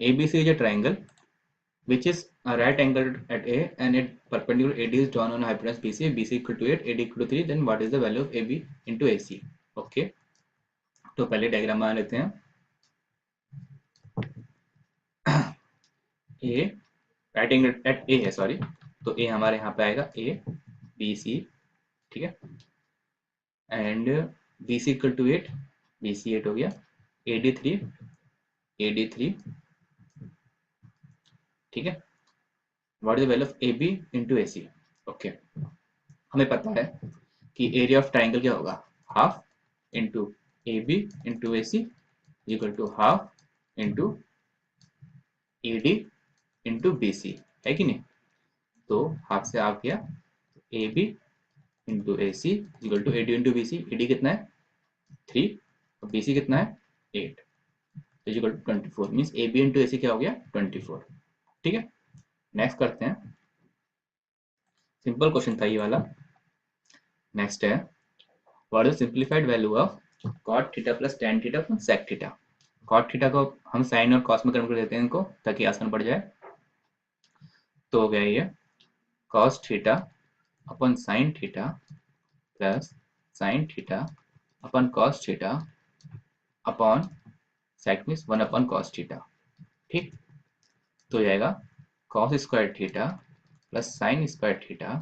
ABC is a triangle which is a right angle at A and it perpendicular AD is drawn on a hypotenuse BC. BC equal to 8, AD equal to 3. Then what is the value of AB into AC? Okay, तो पहले diagram बना लेते हैं। A right angle at A है, sorry, तो A हमारे यहाँ पे आएगा A BC, ठीक है, and BC equal to 8, BC 8 हो गया, AD 3, ठीक है। What is the value of AB into AC? Okay, हमें पता है कि एरिया ऑफ ट्राइंगल क्या होगा, half into AB into AC equal to half into AD into BC, है कि नहीं? तो हाफ से हाफ गया, AB into AC equal to AD into BC। AD कितना है 3 और BC कितना है 8, equal to 24, means AB into AC क्या हो गया 24। ठीक है, नेक्स्ट करते हैं। सिंपल क्वेश्चन था ये वाला। नेक्स्ट है, what is simplified value of cot theta plus tan theta upon sec theta? cot theta को हम साइन और cos में कन्वर्ट कर देते हैं इनको, ताकि आसान पड़ जाए। तो हो गया ये cos theta upon sin theta plus sin theta upon cos theta upon sec means 1 upon cos theta. ठीक, तो जाएगा cos square theta plus sin square theta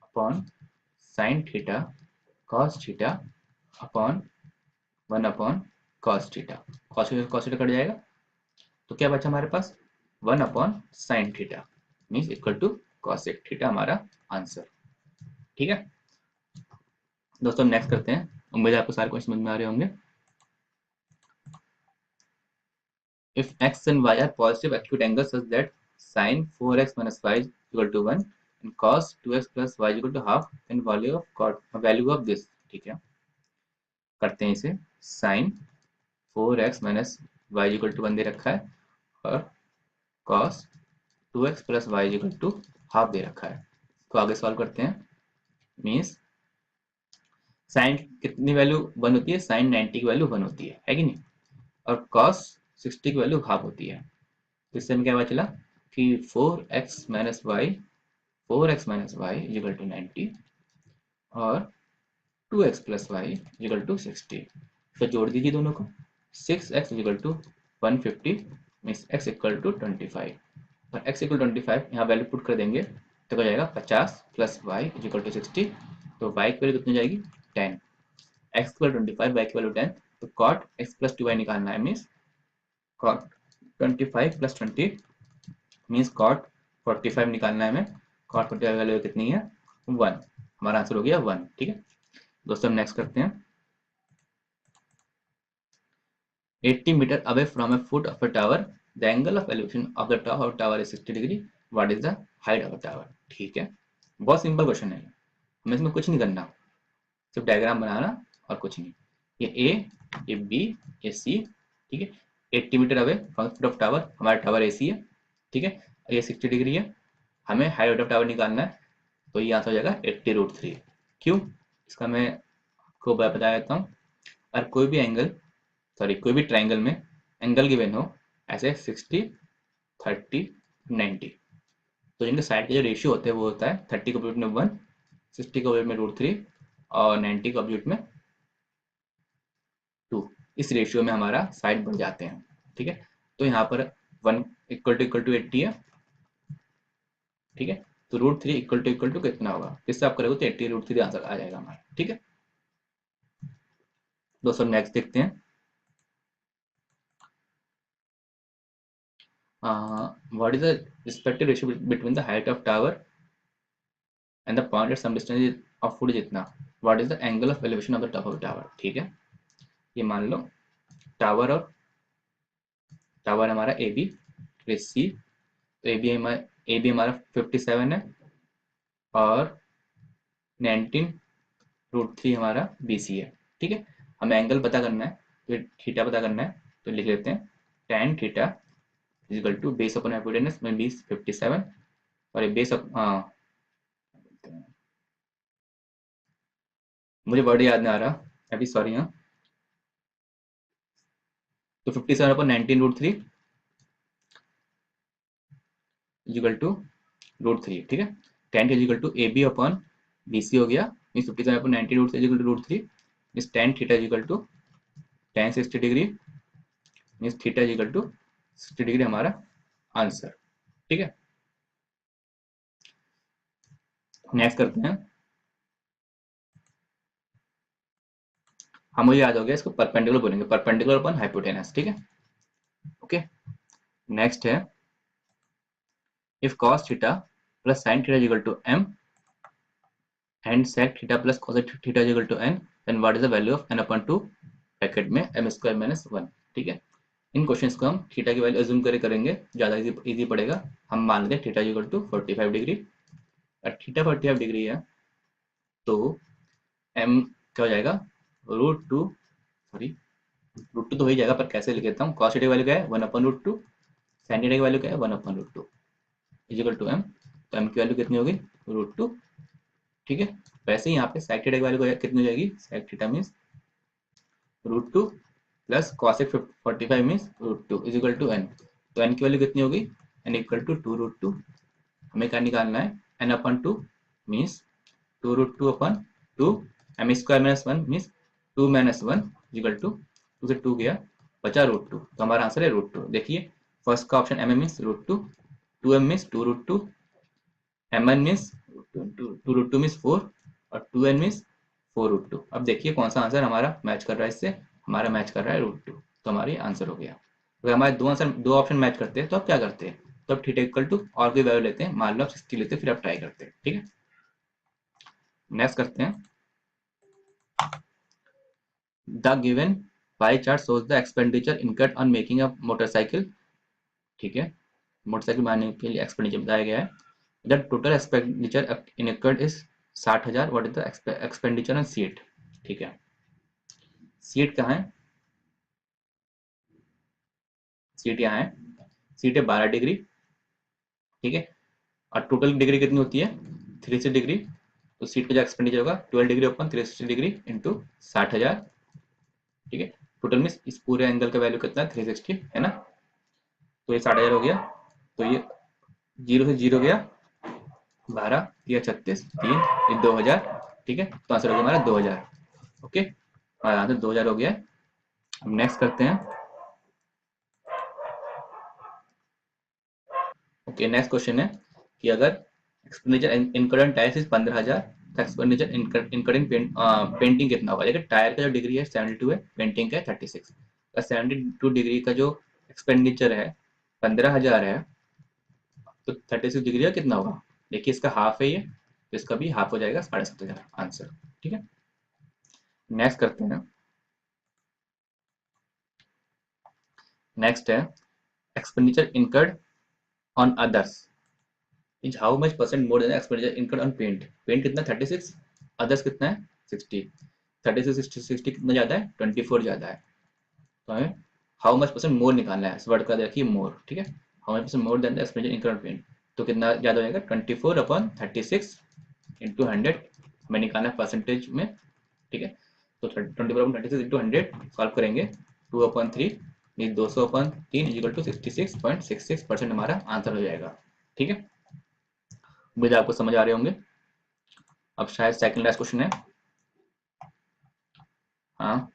upon sin theta cos theta upon 1 upon cos theta. cos theta cut जाएगा, तो क्या बचा हमारे पास 1 upon sine theta, means equal to cosec theta हमारा आंसर। ठीक है दोस्तों, नेक्स्ट करते हैं। उम्मीद है आपको सारे क्वेश्चन समझ में आ रहे होंगे। If x and y are positive acute angles such that sin 4x minus y is equal to 1 and cos 2x plus y is equal to half, then value of this। ठीक है, करते हैं इसे। sin 4x minus y is equal to 1 दे रखा है और cos 2x plus y is equal to half दे रखा है। तो आगे सॉल्व करते हैं। मीन्स साइन कितनी वैल्यू 1 होती है, साइन 90 की वैल्यू 1 होती है कि नहीं, और cos 60 की वैल्यू हाफ होती है। तो इससे हमें क्या पता चला कि 4x minus y equal to 90 और 2x plus y equal to 60। फिर जोड़ दीजिए दोनों को, 6x equal to 150 means x equal to 25, और x इक्वल 25 यहाँ वैल्यू पुट कर देंगे तो हो जाएगा 50 प्लस वाई इक्वल टू 60। तो y की वैल्यू कितनी जाएगी 10, x इक्वल 25, y की वैल्यू 10। तो cot x प्लस 2y निकालना है, means cot 25 plus 20 means cot 45 निकालना है हमें। cot 45 वैल्यू कितनी है 1, हमारा आंसर हो गया 1। ठीक है दोस्तों, हम नेक्स्ट करते हैं। 80 metre away from a foot of a tower, the angle of elevation of the top of tower is 60 degree, what is the height of the tower? ठीक है, बहुत सिंपल क्वेश्चन है, हमें इसमें कुछ नहीं करना, सिर्फ डायग्राम बनाना और कुछ नहीं। ये ए, ये बी, ये सी, ठीक है। 80 metre away from foot of tower, हमारा टावर एसी है, ठीक है, ये 60 डिग्री है, हमें हाइट ऑफ टावर निकालना है, तो ये आंसर हो जाएगा 80√3। क्यों, इसका मैं आपको बता देता हूँ। और कोई भी एंगल, सॉरी कोई भी ट्राइंगल में एंगल गिवन हो ऐसे 60, 30, 90, तो इनके साइड के जो रेशियो होते हैं वो होता है 30 को अपोजिट में 1, 60 को अपोजिट में √3 और 90 को अपोजिट में 2। इस रेशियो में हमारा साइड बढ़ जाते हैं। ठीक है, तो यहाँ पर 1 इक्वल टू 80 है, ठीक है। तो √3 इक्वल टू कितना होगा, किससे आप करोगे तो 80√3 आंसर आ जाएगा हमारा। ठीक है दोस्तों, नेक्स्ट देखते हैं। What is the respective ratio between the height of tower and the point at some distance of foot जितना, what is the angle of elevation of the top of tower. ठीक है, ये मान लो टावर, और tower हमारा A B, सी, तो A B हमारा 57 है, और 19√3 हमारा बी सी है। ठीक है, हमें एंगल पता करना है, तो थीटा पता करना है, तो लिख लेते हैं tan theta is equal to base upon hypotenuse में बेस 57, और ये बेस हाँ, मुझे वर्ड याद नहीं आ रहा अभी, सॉरी। हाँ, तो 57 अपॉन 19√3 इजिकल टू √3। ठीक है, tan is equal to A B upon B C हो गया, मीन 57 अपॉन 19√3 is equal to √3, mean tan theta is equal to tan 60 degree, mean theta is equal to 60 degree हमारा आंसर। ठीक है, नेक्स्ट करते हैं। हम मुझे याद हो गया, इसको परपेंडिकुलर बोलेंगे, परपेंडिकुलर अपॉन हाइपोटेनस। ठीक है, ओके। नेक्स्ट है, if cos theta plus sin theta equal to m and sec theta plus cos theta equal to n, then what is the value of n upon 2 bracket में m square minus 1। ठीक है, इन questions को हम theta की value assume करके करेंगे, ज़्यादा easy पड़ेगा। हम मान लेते हैं थीटा इक्वल टू 45 डिग्री, और थीटा 45 डिग्री है, तो m क्या हो जाएगा, √2, सॉरी √2 तो हो ही जाएगा, पर कैसे लिख देता हूँ, cos थीटा की वैल्यू क्या है 1/√2, sin थीटा की वैल्यू क्या है 1/√2 इजिकल टू m, तो m की वैल्यू कितनी होगी √2। ठीक है, वैसे ही यहाँ पे sec थीटा की वैल्यू कितनी हो जाएगी, sec theta means √2 plus cosec 45 means √2 equal to n, तो n की वैल्यू कितनी होगी, n इक्वल टू 2√2। हमें क्या निकालना है, n अपन 2 मीन्स 2√2 अपन 2, m square minus 1 means 2 minus 1 equal to 2 से 2 गया, बचा √2, तो हमारा आंसर है √2। देखिए फर्स्ट का option m means √2, 2m means 2√2, m1 means 2√2 means 4, और 2n मीन्स 4√2। अब देखिए कौन सा आंसर हमारा मैच कर रहा है इससे, हमारा मैच कर रहा है √2, तो हमारी आंसर हो गया। अगर हमारे दो ऑप्शन मैच करते हैं तो अब क्या करते हैं, तो अब थीटा इक्वल टू और कोई वैल्यू लेते हैं, मान लो आप 60 लेते हैं, फिर आप ट्राई करते हैं। ठीक है, नेक्स्ट करते हैं। The given pie chart shows the expenditure incurred on making a motorcycle. ठीक है, मोटरसाइकिल बनाने के लिए एक्सपेंडिचर बताया गया है। The total expenditure incurred is 60,000, what is the expenditure on seat. ठीक है, सीट कहाँ है, सीट यहाँ है, सीट है 12 डिग्री। ठीक है, और टोटल डिग्री कितनी होती है 360 डिग्री, तो सीट का जो एक्सपेंडिचर होगा 12 डिग्री अपन 360 डिग्री इंटू 60,000। ठीक है, टोटल में इस पूरे एंगल का वैल्यू कितना है 360 है ना, तो ये 60,000 हो गया, तो ये जीरो से जीरो गया, 12 या 36 3, ये 2,000। ठीक है, तो आंसर हो गया हमारा 2,000। ओके, हमारा आंसर 2,000 हो गया। हम नेक्स्ट करते हैं। ओके, नेक्स्ट क्वेश्चन है कि अगर expenditure incurred in tyres is 15,000, तो एक्सपेंडिचर इनकर्ड इन पेंटिंग कितना होगा। देखिए टायर का जो डिग्री है 72 है, पेंटिंग का है 36, तो 72 डिग्री का जो एक्सपेंडिचर है 15,000 है, तो 36 डिग्री का कितना होगा, देखिए इसका हाफ है ये, तो इसका भी हाफ हो जाएगा 7,500 आंसर। ठीक है, नेक्स्ट करते हैं। नेक्स्ट है expenditure incurred on others is how much percent more than expenditure incurred on paint. Paint कितना 36, अदर्स कितना है 60, 36 60 कितना ज़्यादा है 24 ज़्यादा है, तो हमें हाउ मच परसेंट मोर निकालना है, इस वर्ड का देखिए मोर। ठीक है, how much percent more than the expenditure incurred on paint, तो कितना ज़्यादा हो जाएगा 24 अपॉन 36 इंटू 100, हमें निकालना है परसेंटेज में। ठीक है, तो 24 अपॉन 36 इंटू 100 सॉल्व करेंगे, 2/3 मीन 200/3 इजिकल टू 66.66% हमारा आंसर हो जाएगा। ठीक है, उम्मीद है आपको समझ आ रहे होंगे। अब शायद सेकंड लास्ट क्वेश्चन है। हाँ,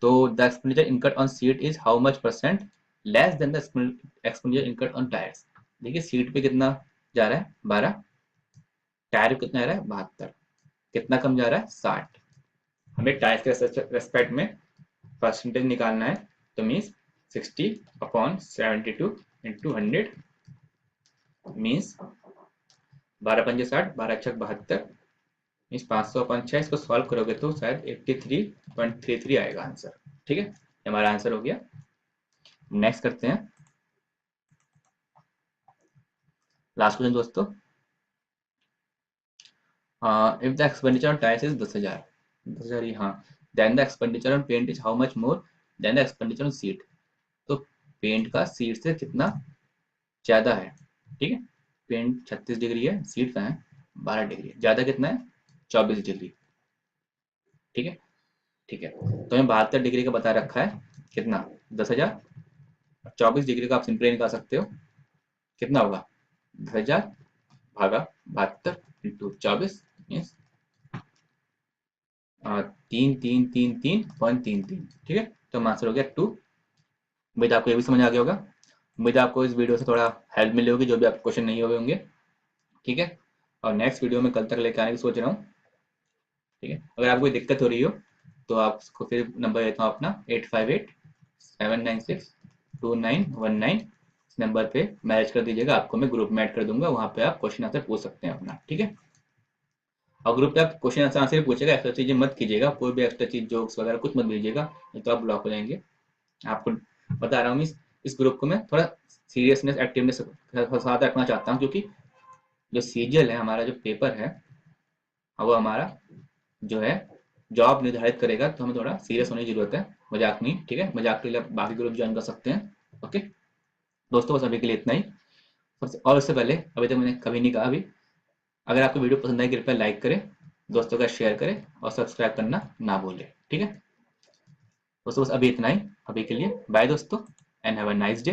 तो the expenditure incurred on seat is how much percent less than the expenditure incurred on tyres. देखिए सीट पे कितना जा रहा है 12, टायर कितना जा रहा है 72, कितना कम जा रहा है 60। हमें टायर के रेस्पेक्ट में परसेंटेज निकालना है, तो मीन्स 60/72 इंटू 100 मीन्स 12×5 = 60, 12×6 = 72 मीन्स 500/6। इसको सॉल्व करोगे तो शायद 83.33 आएगा आंसर। ठीक है, हमारा आंसर हो गया। नेक्स्ट करते हैं लास्ट क्वेश्चन दोस्तों। If the expenditure on tyres is 10,000, 10,000 हाँ, then the expenditure on paint is how much more than the expenditure on seat. तो पेंट का सीट से कितना ज्यादा है। ठीक है, पेंट 36 डिग्री है, सीट का है 12 डिग्री है, ज्यादा कितना है 24 डिग्री। ठीक है, ठीक है, तो हमें 72 डिग्री का बता रखा है कितना 10,000, 24 डिग्री का आप सिंपली निकाल सकते हो, कितना होगा 10,000 भागा 72 इंटू 24 मीन्स 3,333.33। ठीक है, तो आंसर हो गया 2। उम्मीद आपको ये भी समझ आ गया होगा। उम्मीद आपको इस वीडियो से थोड़ा हेल्प मिली होगी, जो भी आपके क्वेश्चन नहीं हुए होंगे। ठीक है, और नेक्स्ट वीडियो में कल तक लेकर आने की सोच रहा हूँ। ठीक है, अगर आपको कोई दिक्कत हो रही हो तो आपको फिर नंबर देता हूँ अपना 8587962919। इस नंबर पे मैसेज कर दीजिएगा, आपको मैं ग्रुप में ऐड कर दूंगा, वहाँ पे आप क्वेश्चन आंसर पूछ सकते हैं अपना। ठीक है, और ग्रुप पे आप क्वेश्चन आंसर पूछेगा, एक्स्ट्रा चीजें मत कीजिएगा, कोई भी एक्स्ट्रा चीज जोक्स वगैरह कुछ मत दीजिएगा, नहीं तो आप ब्लॉक हो जाएंगे। आपको बता रहा हूँ, इस ग्रुप को मैं थोड़ा सीरियसनेस एक्टिवनेस साथ रखना चाहता हूँ, क्योंकि जो सीजीएल है हमारा, जो पेपर है, वो हमारा जो है जॉब निर्धारित करेगा, तो हमें थोड़ा सीरियस होने की जरूरत है, मजाक नहीं। ठीक है, मजाक के लिए आप बाकी ग्रुप ज्वाइन कर सकते हैं। ओके दोस्तों, बस अभी के लिए इतना ही। और उससे पहले, अभी तक मैंने कभी नहीं कहा, अभी अगर आपको वीडियो पसंद आए कृपया लाइक करें, दोस्तों का शेयर करें और सब्सक्राइब करना ना भूलें। ठीक है दोस्तों, बस अभी इतना ही अभी के लिए। बाय दोस्तों, and have a nice day.